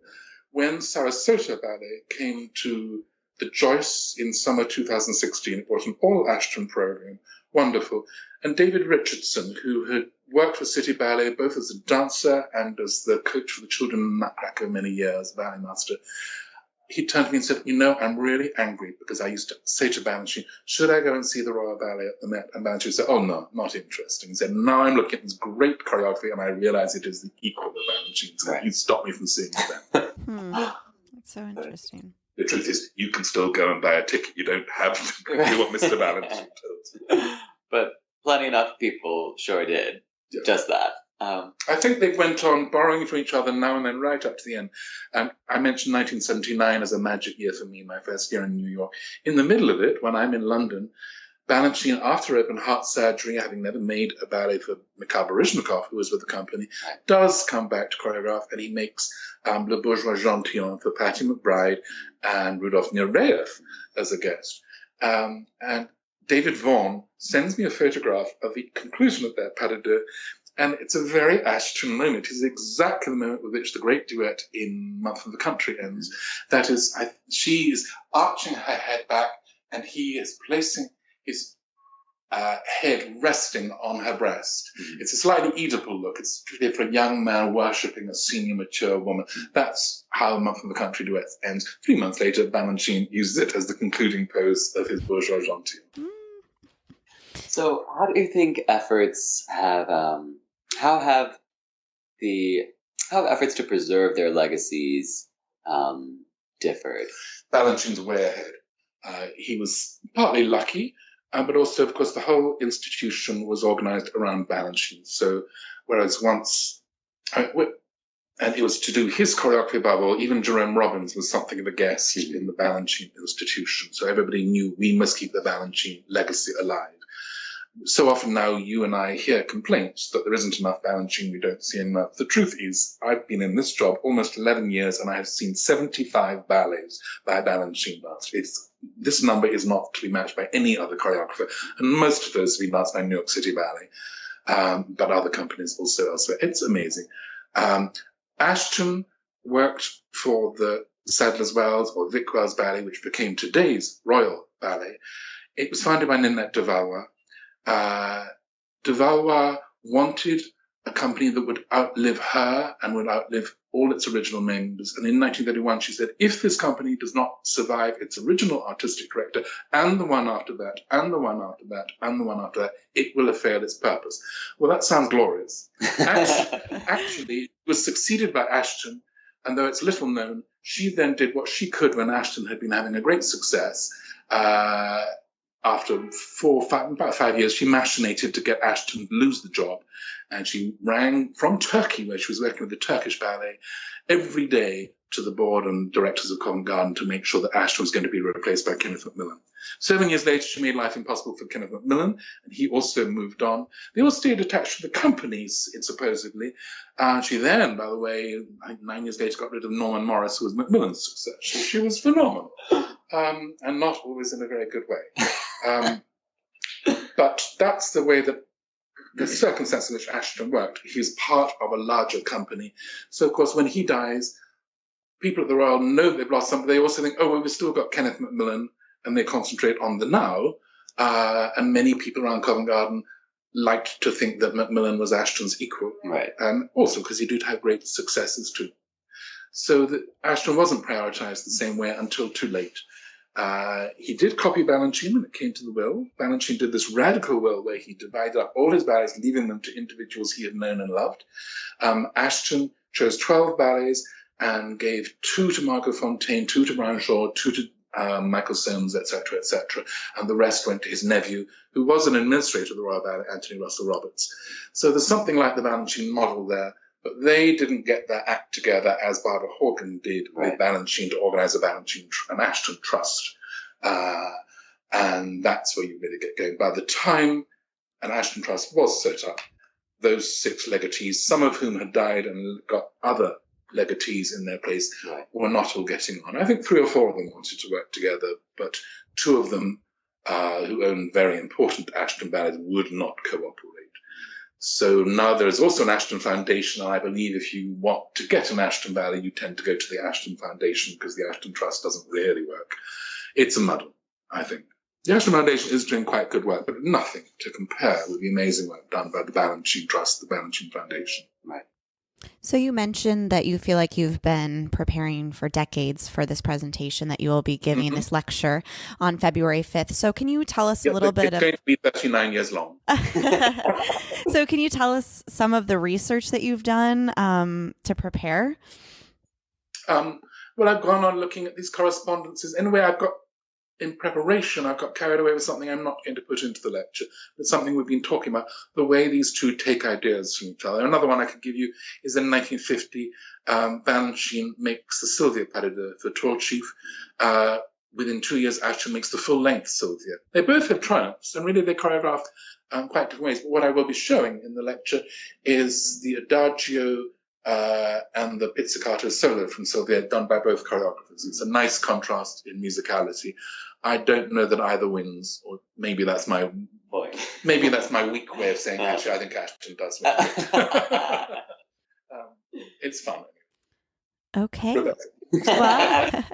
When Sarasota Ballet came to the Joyce in summer 2016, it was an all-Ashton program, wonderful. And David Richardson, who had worked for City Ballet both as a dancer and as the coach for the children in Nutcracker many years, ballet master, he turned to me and said, "I'm really angry because I used to say to Balanchine, should I go and see the Royal Ballet at the Met?" And Balanchine said, "Oh, no, not interesting." He said, "Now I'm looking at this great choreography and I realize it is the equal of Balanchine's. Right. You stopped me from seeing it then." That's so interesting. The truth is, you can still go and buy a ticket. You don't have to do what Mr. Balanchine told you. But plenty enough people sure did just that. I think they went on borrowing from each other now and then right up to the end. I mentioned 1979 as a magic year for me, my first year in New York. In the middle of it, when I'm in London, Balanchine, after open heart surgery, having never made a ballet for Mikhail Baryshnikov, who was with the company, does come back to choreograph, and he makes Le Bourgeois Gentilhomme for Patty McBride and Rudolf Nureyev as a guest. And David Vaughan sends me a photograph of the conclusion of that Pas de Deux, and it's a very Ashton moment. It's exactly the moment with which the great duet in Month of the Country ends. That is, she is arching her head back, and he is placing his head resting on her breast. Mm-hmm. It's a slightly Oedipal look. It's particularly for a young man worshipping a senior, mature woman. That's how Month of the Country duet ends. 3 months later, Balanchine uses it as the concluding pose of his Bourgeois Gentilhomme. So how do you think efforts have, how have efforts to preserve their legacies differed? Balanchine's way ahead. He was partly lucky, but also, of course, the whole institution was organized around Balanchine. So whereas once, and it was to do his choreography above all, even Jerome Robbins was something of a guest in the Balanchine institution. So everybody knew we must keep the Balanchine legacy alive. So often now you and I hear complaints that there isn't enough Balanchine, we don't see enough. The truth is, I've been in this job almost 11 years and I have seen 75 ballets by Balanchine dancers. This number is not to be matched by any other choreographer, and most of those have been danced by New York City Ballet, but other companies also elsewhere. It's amazing. Ashton worked for the Sadler's Wells or Vic Wells Ballet, which became today's Royal Ballet. It was founded by Ninette de Valois. De Valois wanted a company that would outlive her and would outlive all its original members. And in 1931, she said, if this company does not survive its original artistic director and the one after that, and the one after that, and the one after that, it will have failed its purpose. Well, that sounds glorious. Actually, it was succeeded by Ashton, and though it's little known, she then did what she could when Ashton had been having a great success. After about 5 years, she machinated to get Ashton to lose the job. And she rang from Turkey, where she was working with the Turkish ballet, every day to the board and directors of Covent Garden to make sure that Ashton was going to be replaced by Kenneth Macmillan. 7 years later, she made life impossible for Kenneth Macmillan, and he also moved on. They all stayed attached to the companies, supposedly. She then, by the way, 9 years later, got rid of Norman Morris, who was Macmillan's successor. She was phenomenal, and not always in a very good way. But that's the way that the circumstances in which Ashton worked. He was part of a larger company. So, of course, when he dies, people at the Royal know they've lost something. They also think, oh, well, we've still got Kenneth Macmillan, and they concentrate on the now. And many people around Covent Garden liked to think that Macmillan was Ashton's equal. Right. And also because he did have great successes too. So that Ashton wasn't prioritized the same way until too late. He did copy Balanchine when it came to the will. Balanchine did this radical will where he divided up all his ballets, leaving them to individuals he had known and loved. Ashton chose 12 ballets and gave 2 to Margot Fontaine, 2 to Brian Shaw, 2 to Michael Soames, etc., etc., and the rest went to his nephew, who was an administrator of the Royal Ballet, Anthony Russell Roberts. So there's something like the Balanchine model there, but they didn't get their act together as Barbara Hawken did with Balanchine to organize a Balanchine and Ashton Trust. And that's where you really get going. By the time an Ashton Trust was set up, those 6 legatees, some of whom had died and got other legatees in their place, were not all getting on. I think 3 or 4 of them wanted to work together, but 2 of them, who owned very important Ashton ballets, would not cooperate. So now there is also an Ashton Foundation, and I believe if you want to get an Ashton ballet, you tend to go to the Ashton Foundation because the Ashton Trust doesn't really work. It's a muddle, I think. The Ashton Foundation is doing quite good work, but nothing to compare with the amazing work done by the Balanchine Trust, the Balanchine Foundation. Right. So you mentioned that you feel like you've been preparing for decades for this presentation that you will be giving this lecture on February 5th. So can you tell us a little bit It's going to be 39 years long. So can you tell us some of the research that you've done to prepare? Well, I've gone on looking at these correspondences. In a way, in preparation, I've got carried away with something I'm not going to put into the lecture, but something we've been talking about, the way these two take ideas from each other. Another one I could give you is in 1950, Balanchine makes the Sylvia pas de deux for Tall Chief. Within 2 years, Ashton makes the full-length Sylvia. They both have triumphs, and really they choreograph quite different ways. But what I will be showing in the lecture is the Adagio and the pizzicato solo from Sylvia, done by both choreographers. It's a nice contrast in musicality. I don't know that either wins, or maybe that's my weak way of saying actually I think Ashton does win. It's fun. Okay. Rebecca. Well,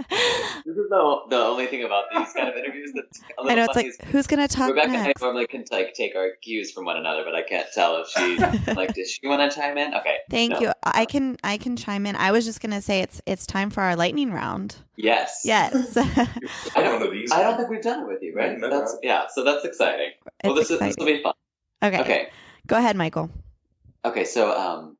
This is the only thing about these kind of interviews that's a little I know it's funny. like, who's going to talk Rebecca and I next? normally can take our cues from one another, but I can't tell if she does she want to chime in? Okay. Thank you. I can chime in. I was just going to say it's time for our lightning round. Yes. Yes. I don't think we've done it with you, right? No. So that's exciting. Well, this will be fun. Okay. Okay. Go ahead, Michael. Okay. So,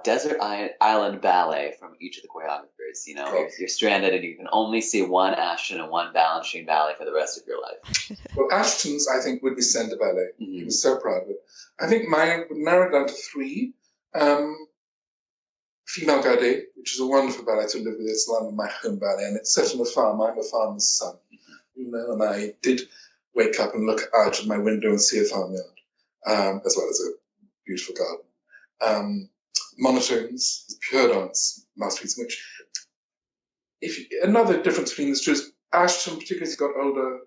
Desert Island Ballet from each of the choreographers. You know, you're stranded and you can only see one Ashton and one Balanchine ballet for the rest of your life. Well, Ashton's, I think, would be Senda Ballet. Mm-hmm. He was so proud of it. I think mine would narrow down to 3. Female Gaudet, which is a wonderful ballet to live with. It's London, my home ballet, and it's set on a farm. I'm a farmer's son, and I did wake up and look out of my window and see a farmyard, as well as a beautiful garden. Monotones, pure dance masterpiece, in which another difference between these two is Ashton, particularly as he got older,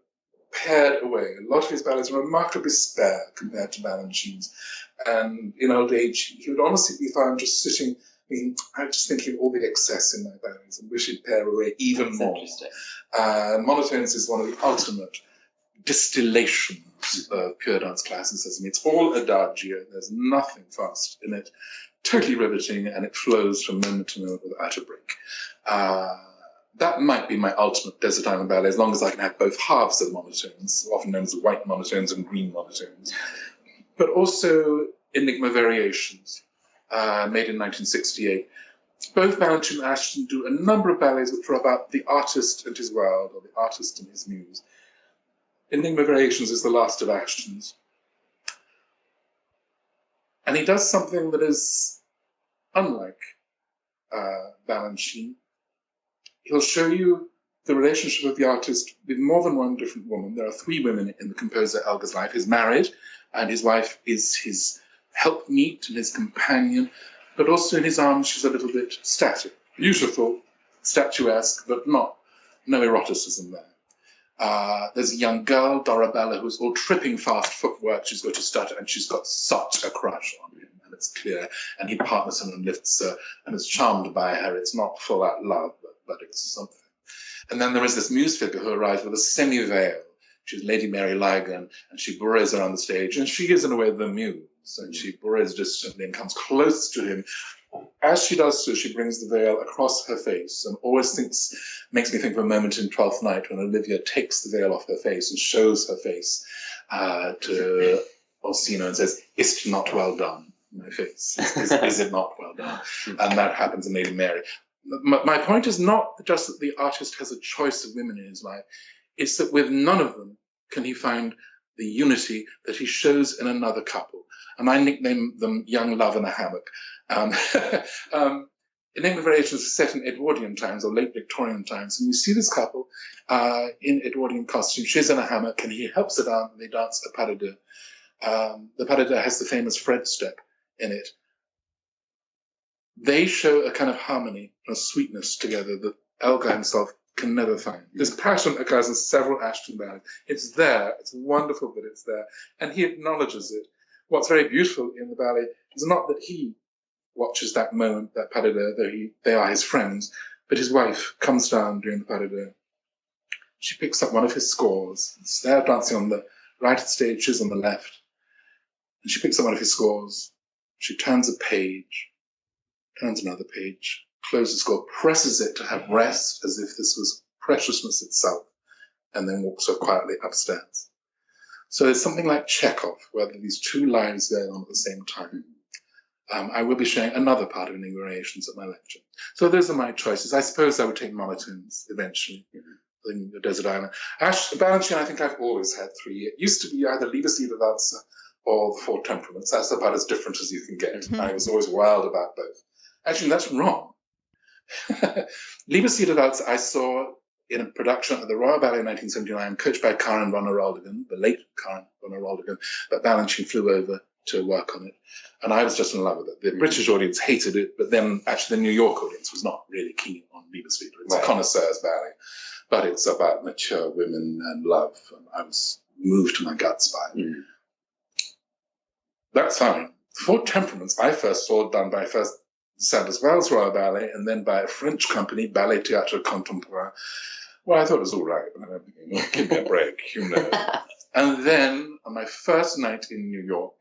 pared away. A lot of his ballets are remarkably spare compared to Balanchine's. And in old age, he would honestly be found just sitting, I'm just thinking of all the excess in my ballets and wish he'd pare away even more. Interesting. Monotones is one of the ultimate distillations of pure dance classicism. It's all adagio. There's nothing fast in it. Totally riveting, and it flows from moment to moment without a break. That might be my ultimate desert island ballet, as long as I can have both halves of monotones, often known as white monotones and green monotones, but also Enigma Variations, made in 1968. Both Balanchine and Ashton do a number of ballets which are about the artist and his world, or the artist and his muse. Enigma Variations is the last of Ashton's. And he does something that is unlike Balanchine. He'll show you the relationship of the artist with more than one different woman. There are 3 women in the composer Elgar's life. He's married, and his wife is his helpmeet and his companion, but also in his arms she's a little bit static. Beautiful, statuesque, but no eroticism there. There's a young girl, Dorabella, who's all tripping fast footwork. She's got to stutter, and she's got such a crush on him, and it's clear. And he partners her and lifts her and is charmed by her. It's not full-out love, but it's something. And then there is this muse figure who arrives with a semi-veil. She's Lady Mary Lygon, and she burrows around the stage, and she is in a way the muse, and she burrows distantly and comes close to him. As she does so, she brings the veil across her face, and always makes me think of a moment in Twelfth Night when Olivia takes the veil off her face and shows her face to Orsino and says, "Is it not well done, my face? Is it not well done?" And that happens in Lady Mary. My point is not just that the artist has a choice of women in his life. It's that with none of them can he find the unity that he shows in another couple. And I nickname them Young Love in a Hammock. Enigma Variations is set in Edwardian times or late Victorian times. And you see this couple in Edwardian costume. She's in a hammock, and he helps her down, and they dance a pas de deux. The pas de deux has the famous Fred step in it. They show a kind of harmony and a sweetness together that Elgar himself can never find. This passion occurs in several Ashton ballets. It's there. It's wonderful that it's there. And he acknowledges it. What's very beautiful in the ballet is not that he watches that moment, that pas de deux, though they are his friends, but his wife comes down during the pas de deux. She picks up one of his scores. It's there dancing on the right of the stage, she's on the left. And she picks up one of his scores. She turns a page, turns another page, closes the score, presses it to have rest as if this was preciousness itself, and then walks her quietly upstairs. So there's something like Chekhov, where these 2 lives going on at the same time. I will be showing another part of Enigma Variations at my lecture. So those are my choices. I suppose I would take monotones eventually in the Desert Island. Balanchine, I think I've always had 3. It used to be either Liebeslieder Walzer or the 4 Temperaments. That's about as different as you can get. Mm-hmm. I was always wild about both. Actually, that's wrong. Liebeslieder Walzer I saw in a production at the Royal Ballet in 1979, coached by Karen von Aroldigan, the late Karen von Aroldigan, but Balanchine flew over to work on it. And I was just in love with it. The British audience hated it, but then actually the New York audience was not really keen on Liebeslieder. It's a connoisseur's ballet, but it's about mature women and love. And I was moved to my guts by it. That's fine. 4 Temperaments I first saw done by Saint-Wells Royal Ballet and then by a French company, Ballet Théâtre Contemporain. Well, I thought it was all right, but I'm thinking, give me a break, you know. And then on my first night in New York,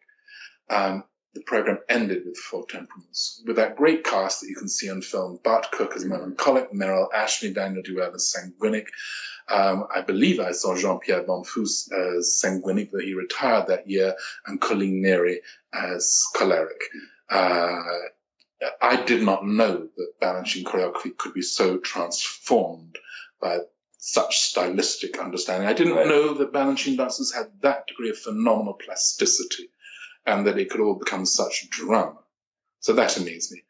the program ended with 4 Temperaments, with that great cast that you can see on film. Bart Cook as Melancholic, Merrill Ashley, Daniel Duell as Sanguinic. I believe I saw Jean-Pierre Bonfous as Sanguinic, though he retired that year, and Colleen Neary as Choleric. I did not know that Balanchine choreography could be so transformed by such stylistic understanding. I didn't know that Balanchine dancers had that degree of phenomenal plasticity and that it could all become such drama. So that amazed me.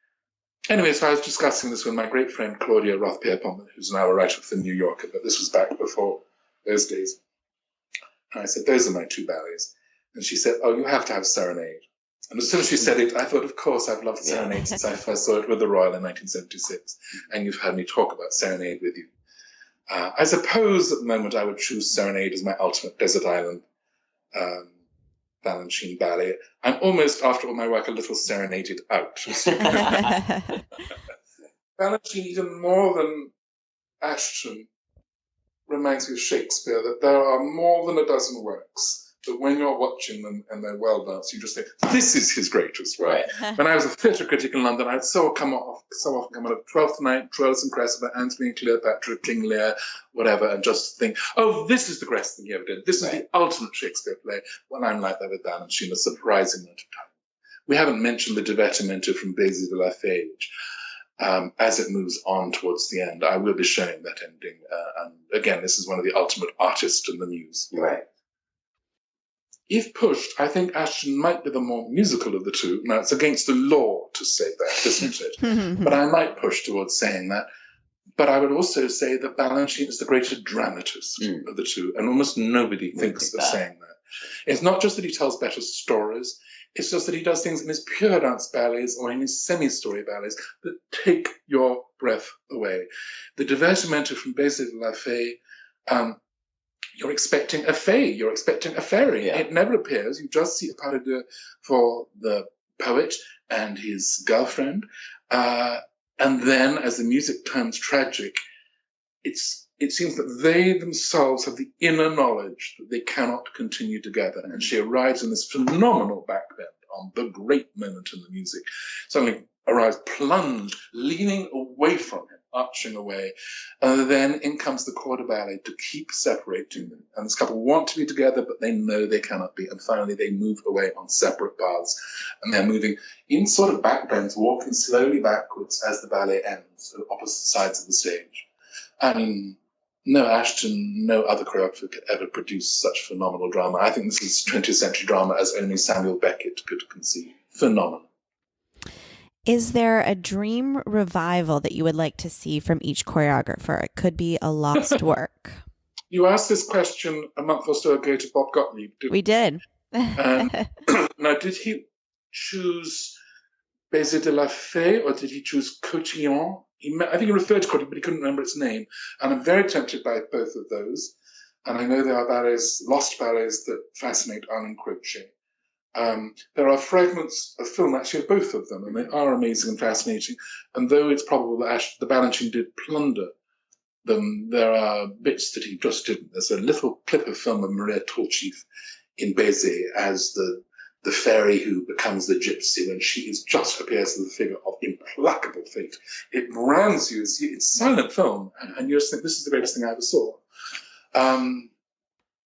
Anyway, so I was discussing this with my great friend Claudia Roth-Pierpont, who's now a writer for The New Yorker, but this was back before those days. And I said, those are my 2 ballets. And she said, oh, you have to have Serenade. And as soon as she said it, I thought, of course, I've loved Serenade since I first saw it with the Royal in 1976. And you've heard me talk about Serenade with you. I suppose at the moment I would choose Serenade as my ultimate desert island Balanchine ballet. I'm almost, after all my work, a little serenaded out. Balanchine, even more than Ashton, reminds me of Shakespeare, that there are more than a dozen works that when you're watching them and they're well done, you just think, this is his greatest work. Right. When I was a theatre critic in London, I'd so often come out of Twelfth Night, Troilus and Cressida, Antony and Cleopatra, King Lear, whatever, and just think, oh, this is the greatest thing he ever did. This is the ultimate Shakespeare play. Well, I'm like that with Balanchine a surprising amount of time. We haven't mentioned the divertimento from Basie de la Fée, which, as it moves on towards the end, I will be showing that ending. And again, this is one of the ultimate artists in the muse. Right. If pushed, I think Ashton might be the more musical of the two. Now, it's against the law to say that, isn't it? But I might push towards saying that. But I would also say that Balanchine is the greater dramatist of the two, and almost nobody thinks of saying that. It's not just that he tells better stories, it's just that he does things in his pure dance ballets or in his semi-story ballets that take your breath away. The divertimento from Basie de la Fée, you're expecting a fae, you're expecting a fairy. Yeah. It never appears. You just see a pas de deux for the poet and his girlfriend. And then as the music turns tragic, it seems that they themselves have the inner knowledge that they cannot continue together. And she arrives in this phenomenal backbend on the great moment in the music. Suddenly arrives plunged, leaning away from him, arching away. And then in comes the corps de ballet to keep separating them. And this couple want to be together, but they know they cannot be. And finally, they move away on separate paths. And they're moving in sort of backbends, walking slowly backwards as the ballet ends, at opposite sides of the stage. I mean, no Ashton, no other choreographer could ever produce such phenomenal drama. I think this is 20th century drama as only Samuel Beckett could conceive. Phenomenal. Is there a dream revival that you would like to see from each choreographer? It could be a lost work. You asked this question a month or so ago to Bob Gottlieb. We did. Now, did he choose Basie de la Fée or did he choose Cotillon? I think he referred to Cotillon, but he couldn't remember its name. And I'm very tempted by both of those. And I know there are ballets, lost ballets, that fascinate Armin Croce. There are fragments of film, actually, of both of them, and they are amazing and fascinating. And though it's probable that the Balanchine did plunder them, there are bits that he just didn't. There's a little clip of film of Maria Tolchieff in Béziers as the fairy who becomes the gypsy when she just appears as the figure of implacable fate. It brands you. It's silent film, and you just think, this is the greatest thing I ever saw.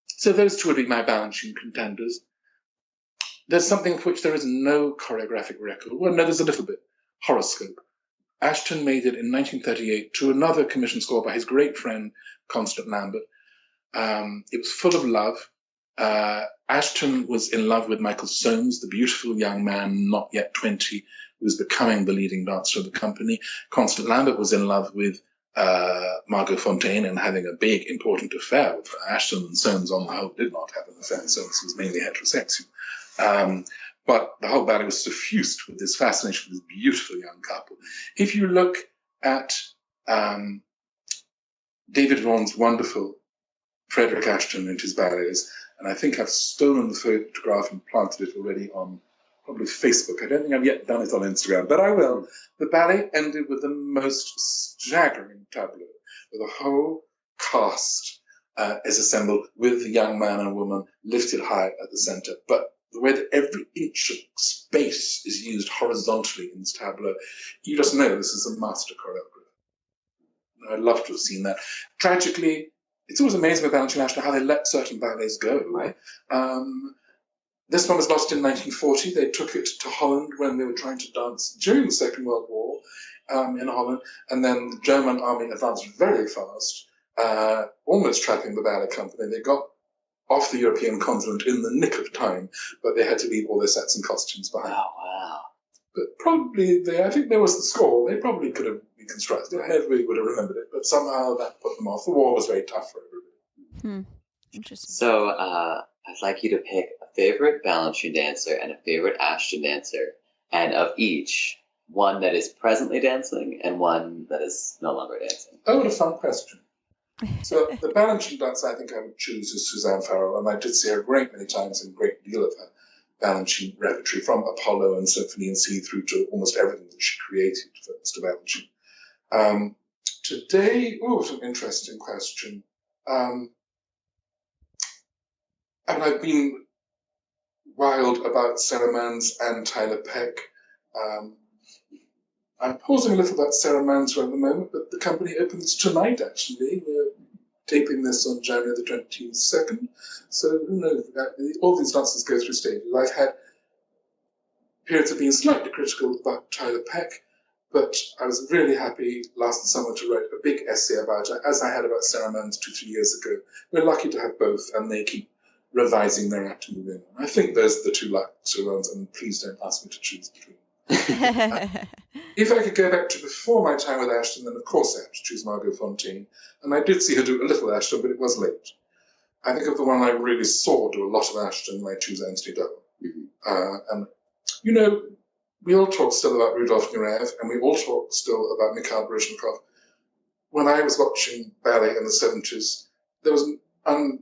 So those two would be my Balanchine contenders. There's something for which there is no choreographic record. Well, no, there's a little bit. Horoscope. Ashton made it in 1938 to another commission score by his great friend, Constant Lambert. It was full of love. Ashton was in love with Michael Soames, the beautiful young man, not yet 20, who was becoming the leading dancer of the company. Constant Lambert was in love with Margot Fonteyn and having a big, important affair with her. Ashton and Soames, on the whole, did not have an affair. Soames was mainly heterosexual. But the whole ballet was suffused with this fascination with this beautiful young couple. If you look at David Vaughan's wonderful Frederick Ashton and his ballets, and I think I've stolen the photograph and planted it already on probably Facebook. I don't think I've yet done it on Instagram, but I will. The ballet ended with the most staggering tableau, where the whole cast is assembled with the young man and woman lifted high at the center. But the way that every inch of space is used horizontally in this tableau, you just know this is a master choreographer. I'd love to have seen that. Tragically, it's always amazing with Balanchine and Ashton how they let certain ballets go. Right. This one was lost in 1940. They took it to Holland when they were trying to dance during the Second World War in Holland. And then the German army advanced very fast, almost trapping the ballet company. They got off the European continent in the nick of time, but they had to leave all their sets and costumes behind. Oh, wow. But probably, I think there was the score. They probably could have reconstructed it. Everybody would have remembered it, but somehow that put them off. The war was very tough for everybody. Interesting. So I'd like you to pick a favorite Balanchine dancer and a favorite Ashton dancer, and of each, one that is presently dancing and one that is no longer dancing. Oh, what a fun question. So the Balanchine dancer I think I would choose is Suzanne Farrell, and I did see her a great many times and a great deal of her Balanchine repertory, from Apollo and Symphony in C through to almost everything that she created for Mr. Balanchine. Today, it's an interesting question. And I've been wild about Sarah Manns and Tyler Peck. I'm pausing a little about Sarah Manns right at the moment, but the company opens tonight, actually. We're taping this on January the 22nd. So who knows? All these dancers go through stages. I've had periods of being slightly critical about Tyler Peck, but I was really happy last summer to write a big essay about her, as I had about Sarah Manns 2-3 years ago. We're lucky to have both, and they keep revising their act to move in. I think those are the two lucky ones, and please don't ask me to choose between them. If I could go back to before my time with Ashton, then of course I have to choose Margot Fonteyn. And I did see her do a little Ashton, but it was late. I think of the one I really saw do a lot of Ashton, I choose Anthony Dowell. And, you know, we all talk still about Rudolf Nureyev, and we all talk still about Mikhail Baryshnikov. When I was watching ballet in the 70s, there was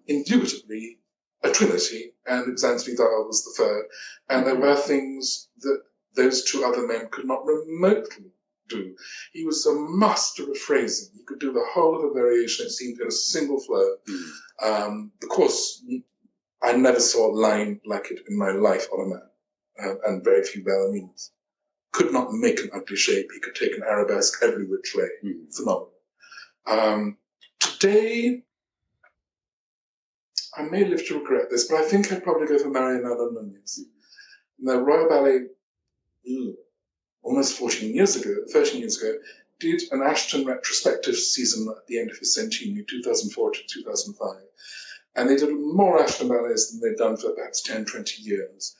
indubitably a trinity, and it was Anthony Dowell was the third. And there were things that those two other men could not remotely do. He was a master of phrasing. He could do the whole of a variation, it seemed, in a single flow. Of course, I never saw a line like it in my life on a man, and very few ballerinas. Could not make an ugly shape. He could take an arabesque every which way. Phenomenal. Today, I may live to regret this, but I think I'd probably go for Marianela Nunez. The Royal Ballet, almost 13 years ago, did an Ashton retrospective season at the end of his centenary, 2004 to 2005. And they did more Ashton ballets than they'd done for perhaps 10, 20 years.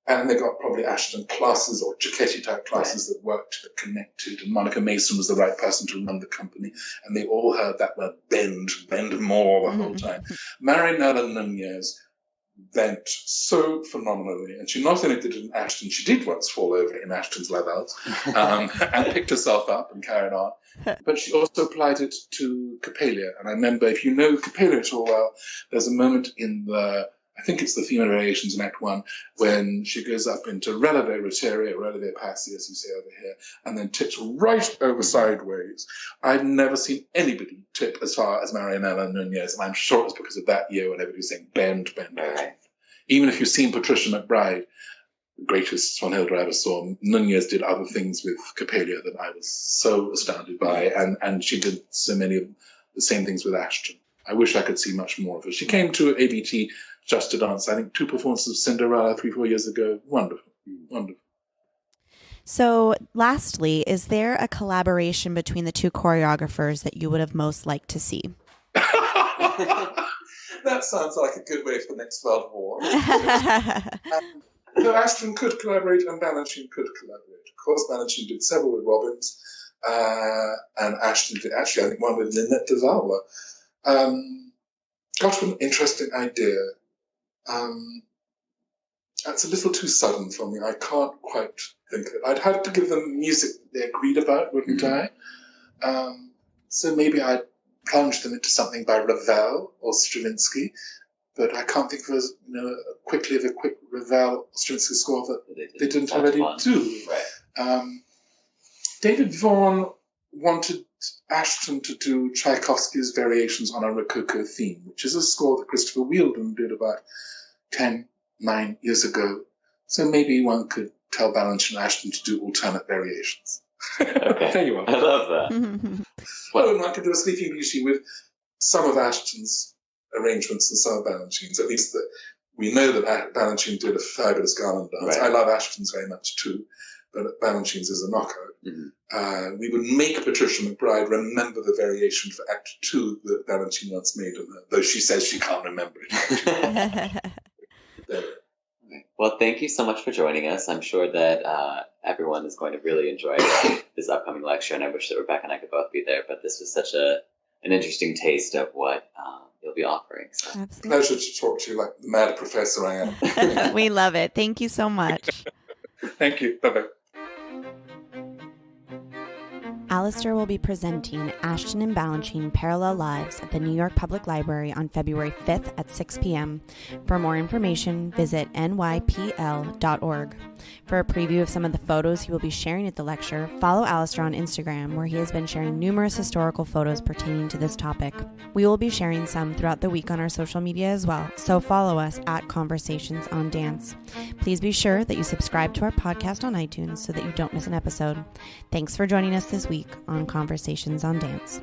And they got probably Ashton classes or Cicchetti type classes that worked, that connected. And Monica Mason was the right person to run the company. And they all heard that word, bend more the whole time. Marianela Nunez bent so phenomenally. And she not only did it in Ashton, she did once fall over in Ashton's levels and picked herself up and carried on. But she also applied it to Coppelia. And I remember, if you know Coppelia at all well, there's a moment in I think it's the female variations in Act 1, when she goes up into releve rotare, or releve passi, as you say over here, and then tips right over sideways. I've never seen anybody tip as far as Marianela Nunez, and I'm sure it's because of that year when everybody was saying bend, bend, bend. Even if you've seen Patricia McBride, the greatest Swan Hilda I ever saw, Nunez did other things with Coppelia that I was so astounded by, and she did so many of the same things with Ashton. I wish I could see much more of her. She came to ABT just to dance, I think 2 performances of Cinderella 3-4 years ago. Wonderful. Wonderful. So lastly, is there a collaboration between the two choreographers that you would have most liked to see? That sounds like a good way for the next World War. No, Ashton could collaborate and Balanchine could collaborate. Of course, Balanchine did several with Robbins, and Ashton did actually, I think, one with Lynette de Valwa. Got an interesting idea. That's a little too sudden for me. I can't quite think of it. I'd have to give them music they agreed about, wouldn't I? So maybe I'd plunge them into something by Ravel or Stravinsky, but I can't think of a quick Ravel or Stravinsky score that they didn't already do. Right. David Vaughan wanted Ashton to do Tchaikovsky's Variations on a Rococo Theme, which is a score that Christopher Wheeldon did about 9 years ago. So maybe one could tell Balanchine and Ashton to do alternate variations. Okay. There you are. I love that. Well, and one could do a Sleeping Beauty with some of Ashton's arrangements and some of Balanchine's. At least we know that Balanchine did a fabulous garland dance. Right. I love Ashton's very much too, but Balanchine's is a knockout. We would make Patricia McBride remember the variation for Act 2 that Balanchine once made of her, though she says she can't remember it. Well, thank you so much for joining us. I'm sure that everyone is going to really enjoy this upcoming lecture, and I wish that Rebecca and I could both be there, but this was such an interesting taste of what you'll be offering. So. Absolutely. Pleasure to talk to you like the mad professor I am. We love it. Thank you so much. Thank you. Bye-bye. Alastair will be presenting Ashton and Balanchine Parallel Lives at the New York Public Library on February 5th at 6 p.m. For more information, visit nypl.org. For a preview of some of the photos he will be sharing at the lecture, follow Alastair on Instagram, where he has been sharing numerous historical photos pertaining to this topic. We will be sharing some throughout the week on our social media as well, so follow us at Conversations on Dance. Please be sure that you subscribe to our podcast on iTunes so that you don't miss an episode. Thanks for joining us this week on Conversations on Dance.